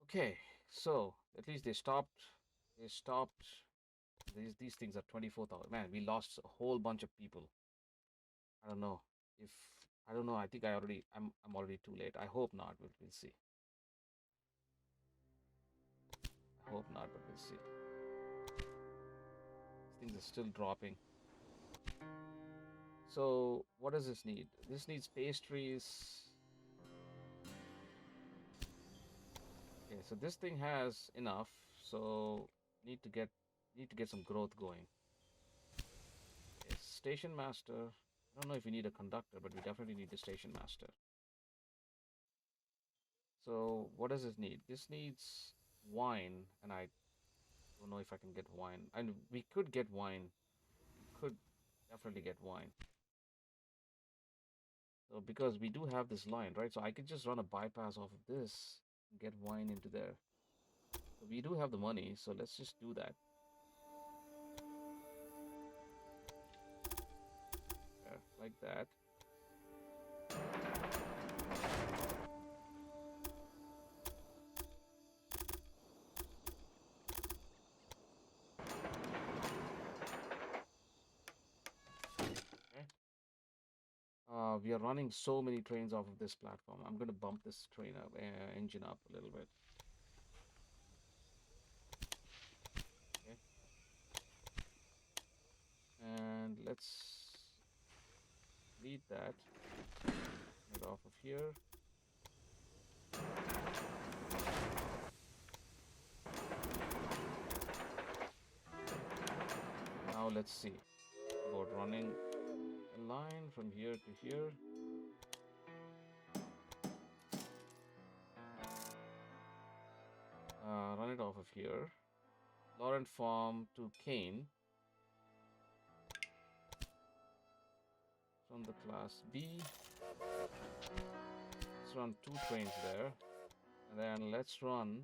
Okay, so at least they stopped. They stopped. These things are 24,000. Man, we lost a whole bunch of people. I don't know if I don't know. I think I'm already too late. I hope not, but we'll see. I hope not, but we'll see. These things are still dropping. So what does this need? This needs pastries. Okay, so this thing has enough. So need to get some growth going. Okay, station master. I don't know if we need a conductor, but we definitely need a station master. So what does this need? This needs wine, and I don't know if I can get wine. And we could get wine. We could definitely get wine. So because we do have this line, right? So I could just run a bypass off of this and get wine into there. So we do have the money, so let's just do that. Yeah, like that. We are running so many trains off of this platform. I'm going to bump this train up, engine up a little bit. Okay. And let's lead that. Get off of here. let's see about running a line from here to here. Run it off of here. Laurent Farm to Kane. From the class B. Let's run 2 trains there. And then let's run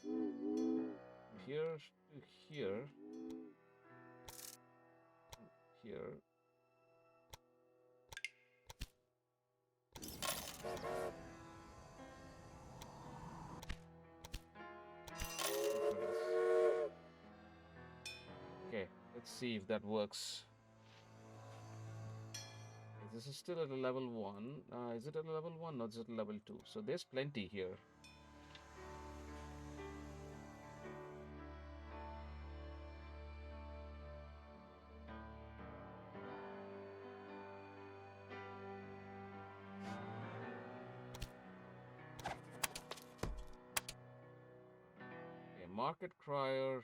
from here to here. Here. Okay, let's see if that works. This is still at a level 1. Is it at a level 1? No, it's at a level 2. So there's plenty here. Okay, market crier.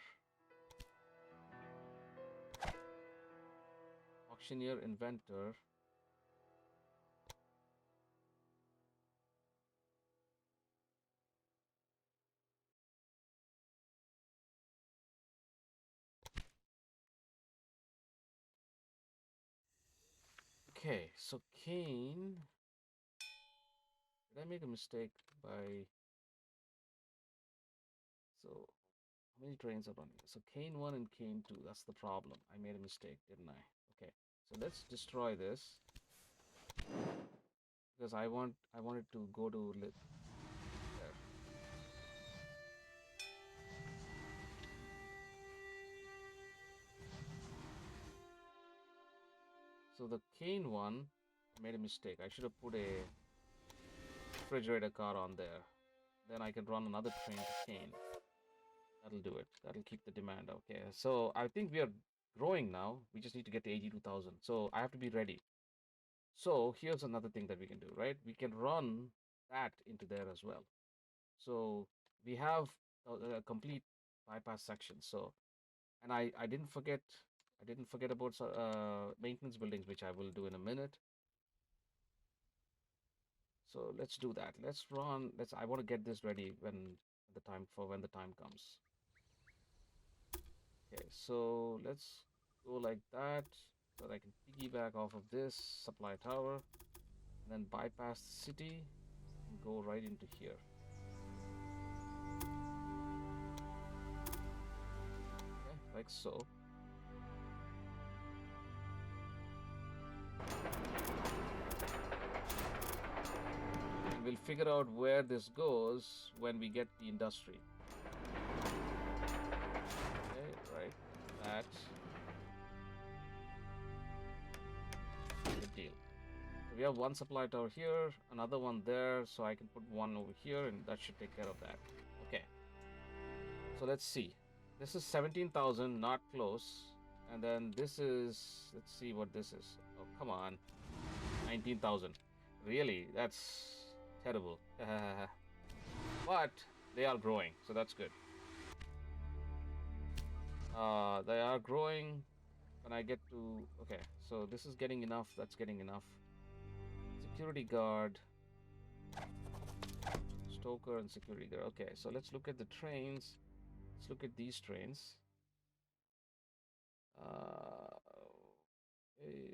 Auctioneer inventor. Okay, so Kane. Did I make a mistake by... So, how many trains are running? So Kane 1 and Kane 2, that's the problem. I made a mistake, didn't I? Okay, so let's destroy this. Because I wanted to go to there. So the Kane one, I made a mistake. I should have put a refrigerator car on there. Then I can run another train to Kane. That'll do it. That'll keep the demand. Okay, so I think we are growing now. We just need to get to 82,000. So I have to be ready. So here's another thing that we can do, right? We can run that into there as well. So we have a complete bypass section. So, and I didn't forget about maintenance buildings, which I will do in a minute. So let's do that. Let's run. I want to get this ready when the time comes. Okay, so let's go like that, so that I can piggyback off of this supply tower, and then bypass the city and go right into here. Okay, like so. And we'll figure out where this goes when we get the industry. Okay, right. That. Good deal. So we have one supply tower here, another one there, so I can put one over here, and that should take care of that. Okay. So let's see. This is 17,000, not close. And then this is, let's see what this is. Oh, come on. 19,000. Really? That's terrible. But they are growing, so that's good. They are growing. When I get to... Okay, so this is getting enough. That's getting enough. Security guard. Stoker and security guard. Okay, so let's look at the trains. Let's look at these trains. A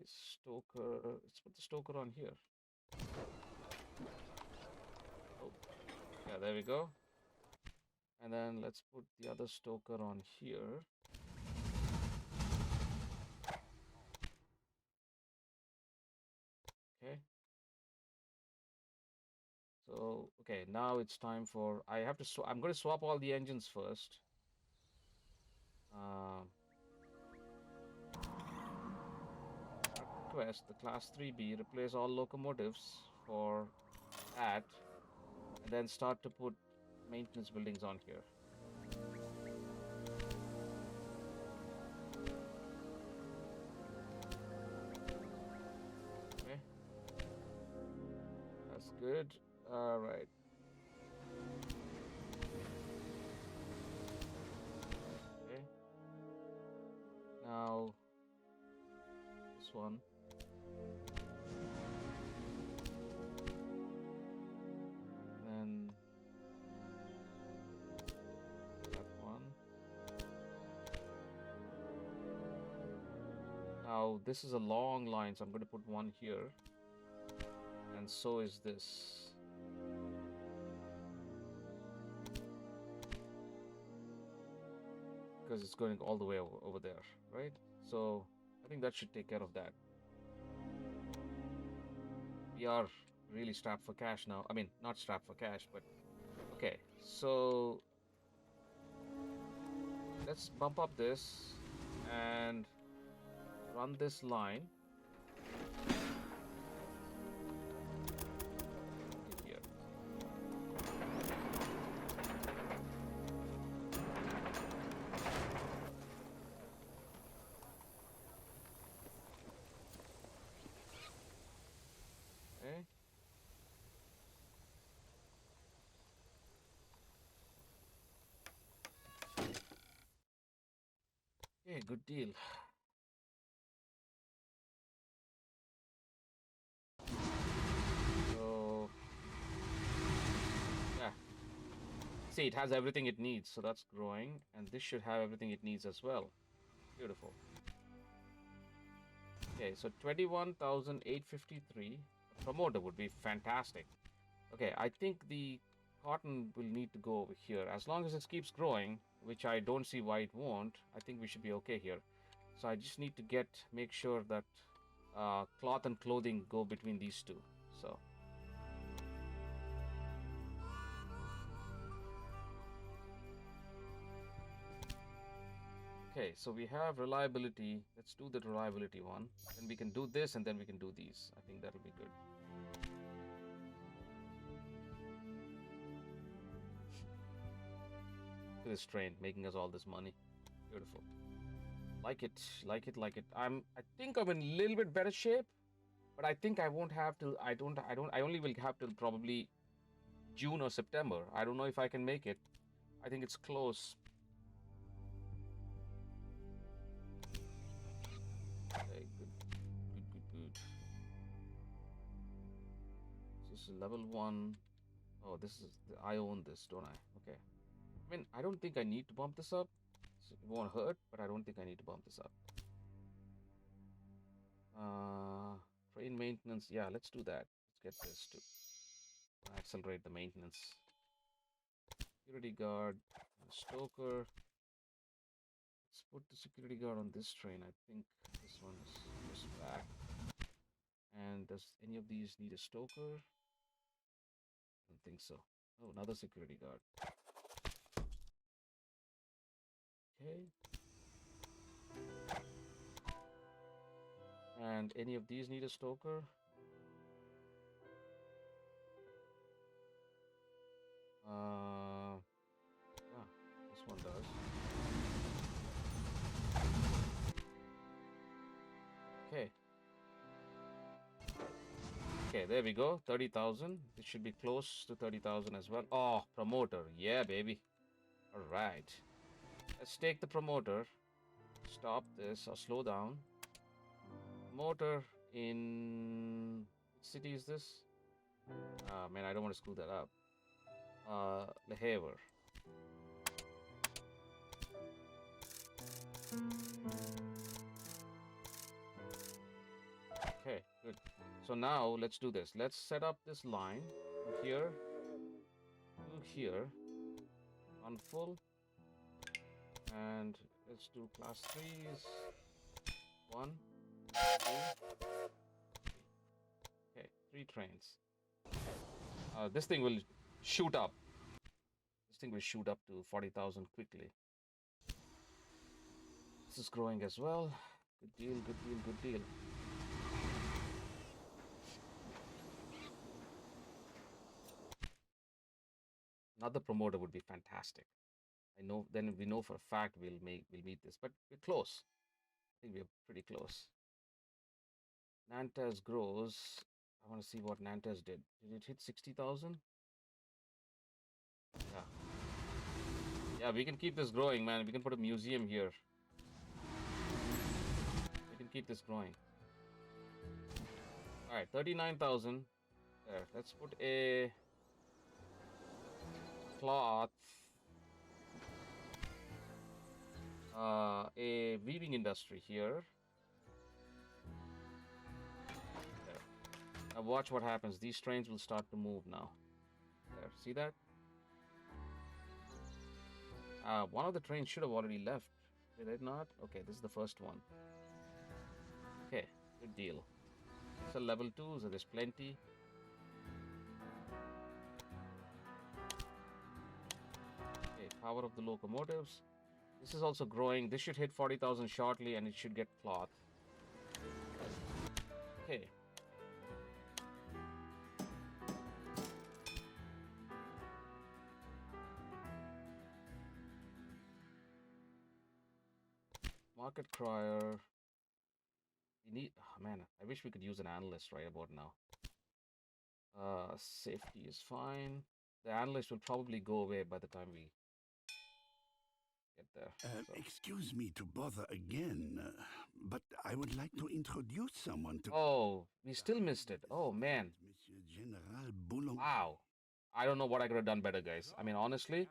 Stoker. Let's put the Stoker on here. Oh, yeah, there we go. And then let's put the other Stoker on here. Okay. So, okay, now it's time for... I have to... I'm going to swap all the engines first. Request the class 3B, replace all locomotives for that, and then start to put maintenance buildings on here. Okay, that's good. All right. Okay. Now this one. Then that one. Now this is a long line, so I'm going to put one here. And so is this. Because it's going all the way over there, right? So I think that should take care of that. We are really strapped for cash now. I mean, not strapped for cash, but okay. So let's bump up this and run this line to here. Okay. Okay, good deal. So yeah, see, it has everything it needs, so that's growing, and this should have everything it needs as well. Beautiful. Okay, so 21,853. A promoter would be fantastic. Okay, I think the cotton will need to go over here. As long as it keeps growing, which I don't see why it won't, I think we should be okay here. So I just need to make sure that cloth and clothing go between these two. So okay, so we have reliability. Let's do the reliability one. Then we can do this and then we can do these. I think that'll be good. Look at this train making us all this money. Beautiful. Like it, like it, like it. I think I'm in a little bit better shape, but I think I won't have till I only will have till probably June or September. I don't know if I can make it. I think it's close. Okay, good, good, good, good. This is level 1. Oh, this is I own this, don't I? Okay. I mean, I don't think I need to bump this up. So it won't hurt, but I don't think I need to bump this up. Train maintenance. Yeah, let's do that. Let's get this to accelerate the maintenance. Security guard, stoker. Let's put the security guard on this train. I think this one is just back. And does any of these need a stoker? I don't think so. Oh, another security guard. Okay. And any of these need a stoker? Yeah, this one does. Okay. Okay, there we go. 30,000. This should be close to 30,000 as well. Oh, promoter. Yeah, baby. All right. Let's take the promoter. Stop this or slow down. Promoter in... Which city is this? Man, I don't want to screw that up. Le Havre. Okay, good. So now let's do this. Let's set up this line from here to here on full. And let's do class 3s. 1, 2, 3. Okay, 3 trains. This thing will shoot up. This thing will shoot up to 40,000 quickly. This is growing as well. Good deal, good deal, good deal. Another promoter would be fantastic. I know. Then we know for a fact we'll meet this, but we're close. I think we're pretty close. Nantes grows. I want to see what Nantes did. Did it hit 60,000? Yeah. Yeah, we can keep this growing, man. We can put a museum here. We can keep this growing. All right, 39,000. There. Let's put a cloth, a weaving industry here. There. Now watch what happens. These trains will start to move now. There. See that? One of the trains should have already left. Did it not? Okay, this is the first one. Okay, good deal. So level 2, so there's plenty. Okay, power of the locomotives. This is also growing. This should hit 40,000 shortly and it should get cloth. Okay. Market crier. We need, oh man, I wish we could use an analyst right about now. Safety is fine. The analyst will probably go away by the time we get there. So. Excuse me to bother again, but I would like to introduce someone to... Oh, we still missed it. Oh man. Monsieur General Boulanger. Wow. I don't know what I could have done better, guys. I mean, honestly,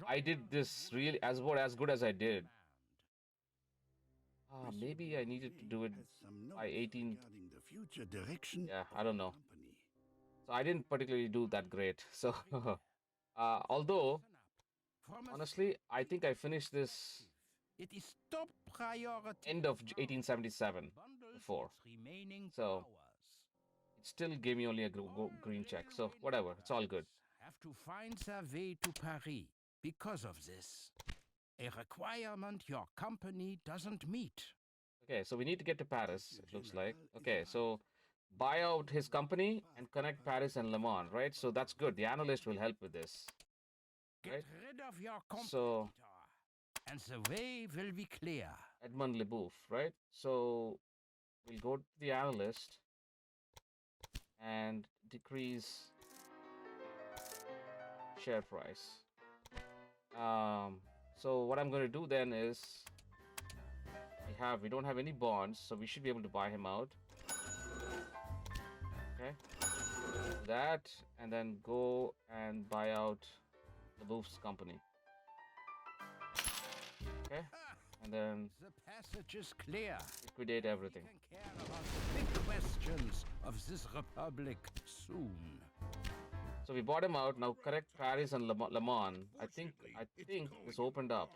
I did this really as good as I did. Maybe I needed to do it by 18. The future direction. Yeah, I don't know. So I didn't particularly do that great. So, although, honestly, I think I finished this it is top priority end of 1877 before. So, it still gave me only a green check. So, whatever. It's all good. Have to find their way to Paris because of this. A requirement your company doesn't meet. Okay, so we need to get to Paris, it looks like. Okay, so buy out his company and connect Paris and Le Mans, right? So that's good. The analyst will help with this. Get Right? rid of your competitor, So and the way will be clear. Edmond Leboeuf, right? So we'll go to the analyst and decrease share price. So what I'm going to do then is we don't have any bonds, so we should be able to buy him out. Okay, do that, and then go and buy out the Boof's company. Okay, and then The passage is clear. liquidate everything. We can care about the big questions of this republic soon. So we bought him out. Now correct Paris and Le Mans. I think this opened up.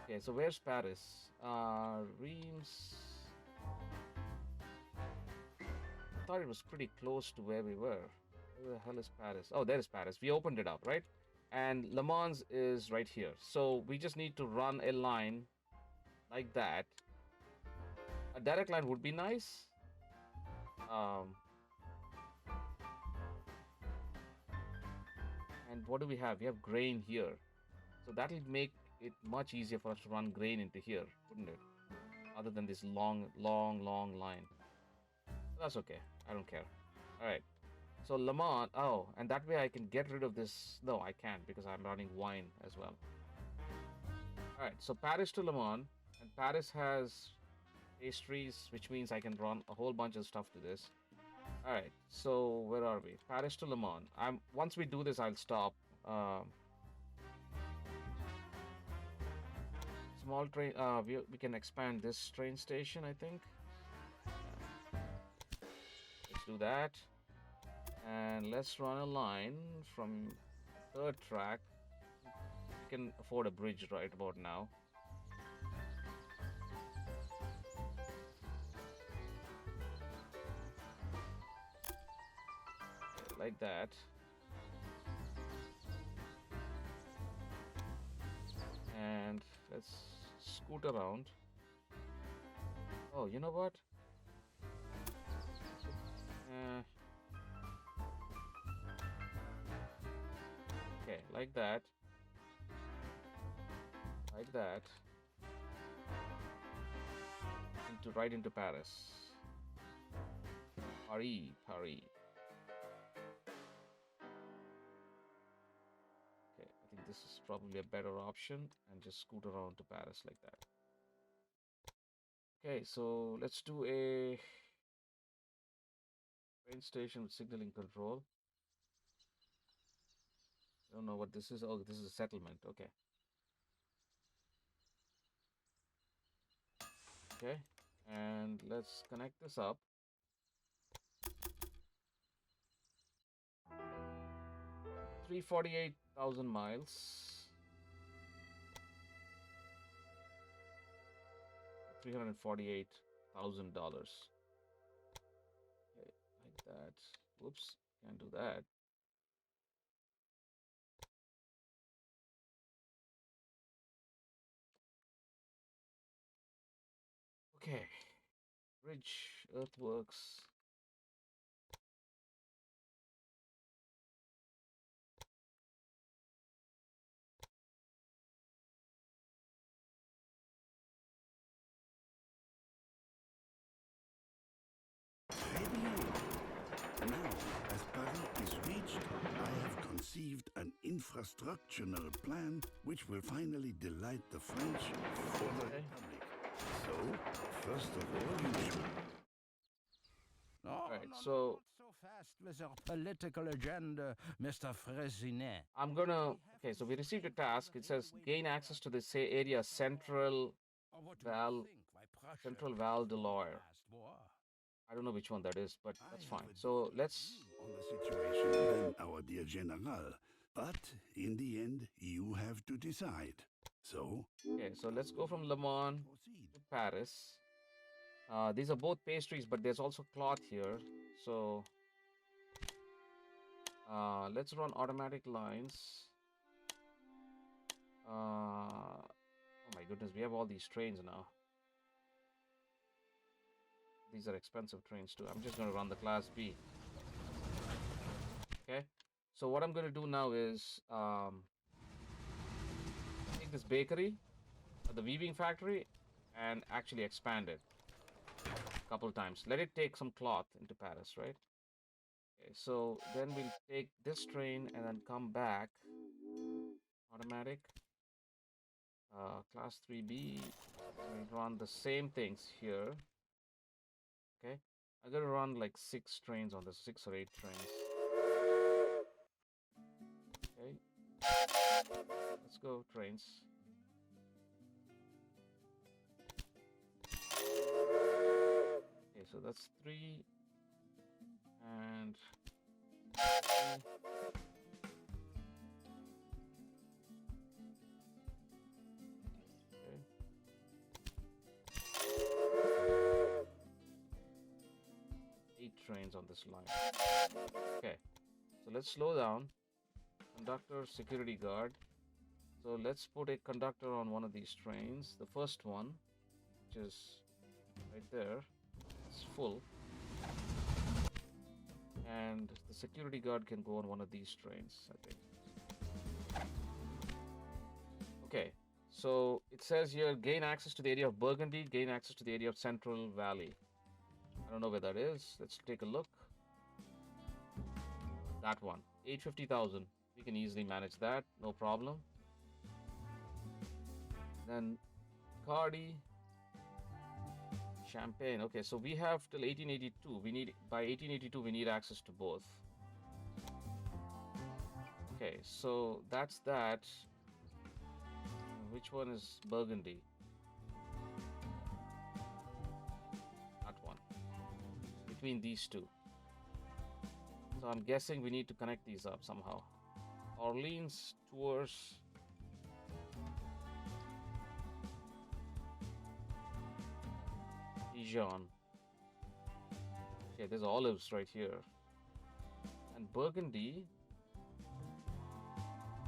Okay, so where's Paris? Reims. I thought it was pretty close to where we were. Where the hell is Paris? Oh, there is Paris. We opened it up, right? And Le Mans is right here. So we just need to run a line like that. A direct line would be nice. And what do we have? We have grain here. So that'll make it much easier for us to run grain into here, wouldn't it? Other than this long line. That's okay. I don't care. Alright. So Le Mans, oh, and that way I can get rid of this. No, I can't because I'm running wine as well. Alright, so Paris to Le Mans. And Paris has pastries, which means I can run a whole bunch of stuff to this. Alright, so where are we? Paris to Le Mans. Once we do this, I'll stop. Small train. We can expand this train station, I think. Let's do that, and let's run a line from third track. We can afford a bridge right about now. Like that. And let's scoot around. Oh, you know what? Okay, like that. Like that. Right into Paris. Paris. Okay, I think this is probably a better option, and just scoot around to Paris like that. Okay, so let's do a Train station with signaling control. I don't know what this is. Oh, this is a settlement. Okay. Okay. And let's connect this up. 348,000 miles. $348,000. Okay, like that. Whoops, can't do that. Okay, bridge, earthworks. Très bien. Now, as Paris is reached, I have conceived an infrastructural plan which will finally delight the French for the Okay. Republic. So, first of all, you should. No, Right, no, so- not so fast with your political agenda, Mr. Fresinet. I'm gonna. Okay, so we received a task. It says gain access to the say area Central Or what do Val, you think? Why Prussia Central did Val it de in the Loire. last war? I don't know which one that is, but I that's have fine. a So different let's. view on the situation than our dear General. But in the end, you have to decide. So, Okay, so let's go from Le Mans proceed. to Paris. These are both pastries, but there's also cloth here. So let's run automatic lines. Oh my goodness, we have all these trains now. These are expensive trains too. I'm just going to run the Class B. Okay. So what I'm going to do now is take this bakery, the weaving factory, and actually expand it a couple times. Let it take some cloth into Paris, right? Okay, so then we'll take this train and then come back. Automatic. Class 3B. We'll run the same things here. Okay. I'm gonna run like 6 trains on this, 6 or 8 trains. Okay. Let's go, trains. Okay, so that's 3 and 3. Okay. 8 trains on this line. Okay, so let's slow down. Conductor, security guard. So let's put a conductor on one of these trains. The first one, which is right there, it's full. And the security guard can go on one of these trains, I think. Okay, so it says here gain access to the area of Burgundy, gain access to the area of Central Valley. I don't know where that is. Let's take a look. That one, 850,000. We can easily manage that, no problem. Then Cardi, Champagne. Okay, so we have till 1882. We need by 1882 we need access to both. Okay, so that's that. Which one is Burgundy? That one. Between these two. So I'm guessing we need to connect these up somehow. Orleans, Tours. Dijon. Okay, there's olives right here. And Burgundy.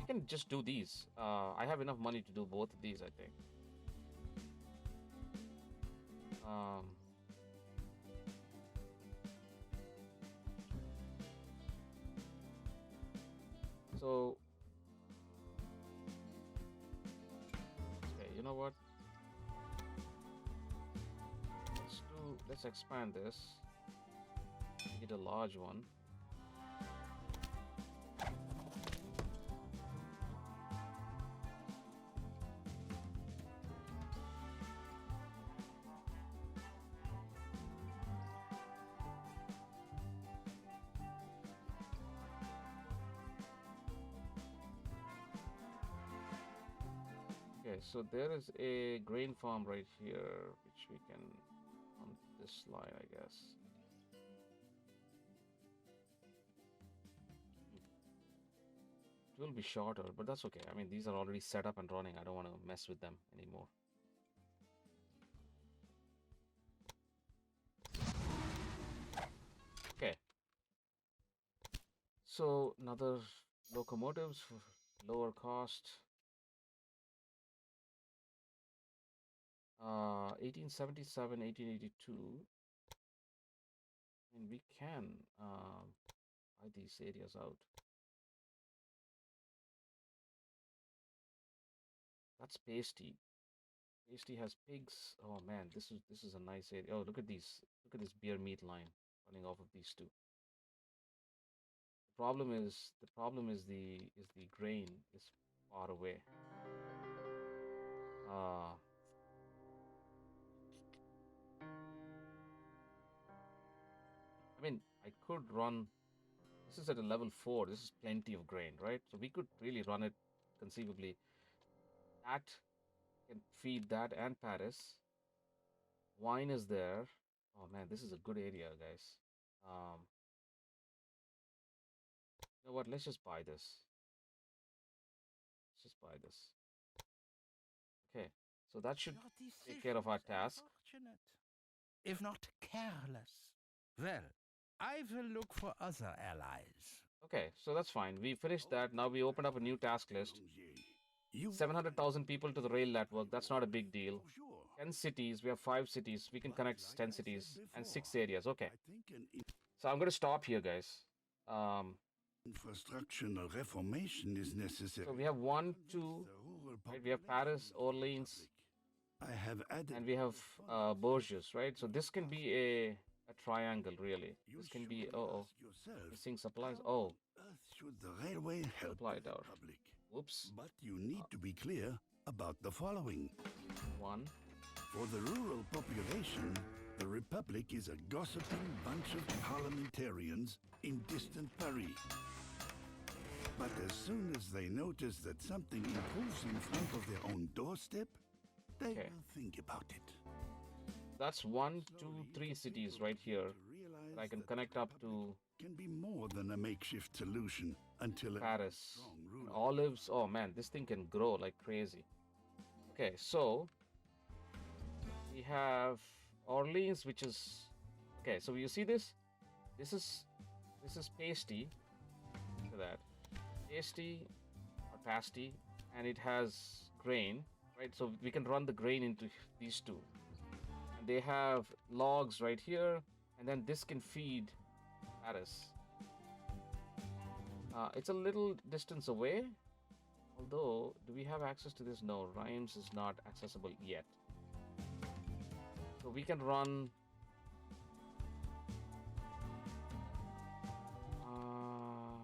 We can just do these. I have enough money to do both of these, I think. So, okay, you know what? Let's expand this. Get a large one. Okay, so there is a grain farm right here, which we can on this line, I guess. It will be shorter, but that's okay. I mean, these are already set up and running. I don't want to mess with them anymore. Okay. So another locomotives for lower cost. 1877, 1882. And we can buy these areas out. That's Pasty. Pasty has pigs. Oh man, this is a nice area. Oh, look at these. Look at this beer meat line running off of these two. The problem is the grain is far away. Uh I mean, I could run. This is at a level 4. This is plenty of grain, right? So we could really run it conceivably. That can feed that and Paris. Wine is there. Oh man, this is a good area, guys. Um, you know what? Let's just buy this. Let's just buy this. Okay, so that should Your take care of our decision is task. unfortunate, if not careless. Well, I will look for other allies. Okay, so that's fine. We finished that. Now we open up a new task list. You 700,000 people to the rail network. That's not a big deal. for sure. 10 cities. We have 5 cities. We can But connect like 10 I said cities and 6 before, areas. Okay, I think an so I'm going to stop here, guys. Um, infrastructural reformation is necessary. so we have one, Convince two, the rural right? We have population Paris, of the Orleans, Republic. I have added and we have Bourges, right? So this can be a triangle, really. You This can be surely oh ask yourself, missing supplies. how Oh, on earth should the railway help supply the tower. Republic? Whoops. But you need to be clear about the following. One. For the rural population, the Republic is a gossiping bunch of parliamentarians in distant Paris. But as soon as they notice that something improves in front of their own doorstep, they Okay. will think about it. That's one, two, Slowly, three the cities people right begin here to realize that I can that the connect up Republic to can be more than a makeshift solution until a Paris. strong And ruler. olives. Oh man, this thing can grow like crazy. Okay, so we have Orleans, which is okay. So you see this? This is pasty. Look at that. Pasty or pasty, and it has grain, right? So we can run the grain into these two. And they have logs right here, and then this can feed Paris. It's a little distance away, although do we have access to this? No, Rhymes is not accessible yet. So we can run. Uh,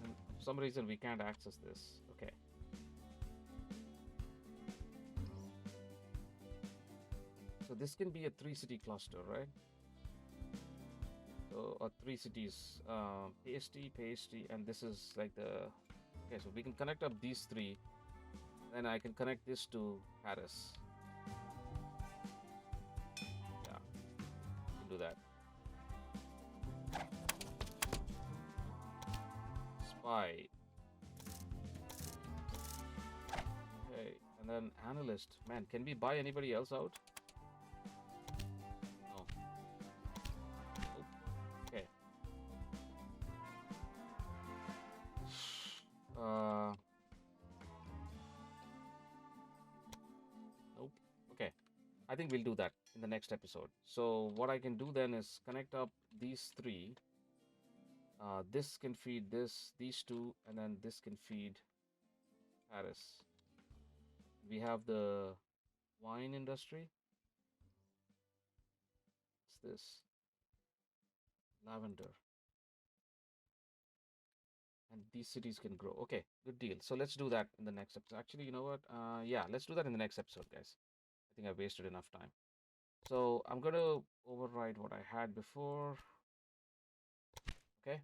and for some reason we can't access this. Okay. So this can be a 3 city cluster, right? So or 3 cities, pasty, and this is like the. Okay, so we can connect up these 3. Then I can connect this to Paris. Yeah, we can do that. Spy. Okay, and then analyst. Man, can we buy anybody else out? No. Nope. Okay. Uh. Nope. Okay. I think we'll do that in the next episode. So what I can do then is connect up these 3. This can feed this, these 2, and then this can feed Paris. We have the wine industry. What's this? Lavender. And these cities can grow. Okay, good deal. So let's do that in the next episode. Actually, you know what? Yeah, let's do that in the next episode, guys. I think I wasted enough time. So I'm going to override what I had before. Okay.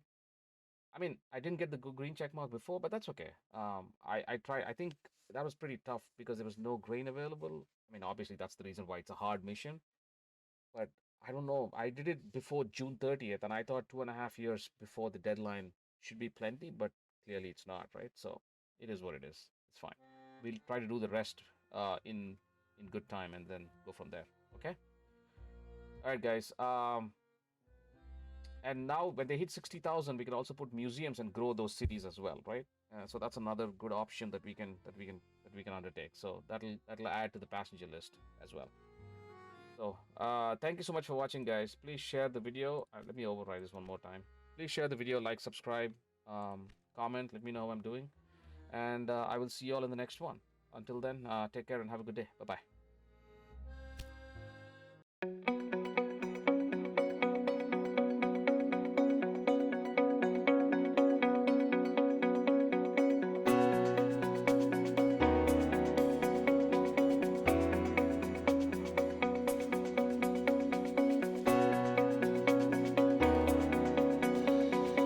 I mean, I didn't get the green check mark before, but that's okay. I tried. I think that was pretty tough because there was no grain available. I mean, obviously that's the reason why it's a hard mission. But I don't know. I did it before June 30th, and I thought 2.5 years before the deadline should be plenty, but clearly it's not, right? So it is what it is. It's fine. We'll try to do the rest in good time and then go from there. Okay. All right, guys. And now when they hit 60,000, we can also put museums and grow those cities as well, right? So that's another good option that we can undertake. So that'll add to the passenger list as well. So thank you so much for watching, guys. Please share the video. Let me override this one more time. Please share the video, like, subscribe, comment. Let me know how I'm doing, and I will see you all in the next one. Until then, take care and have a good day. Bye bye.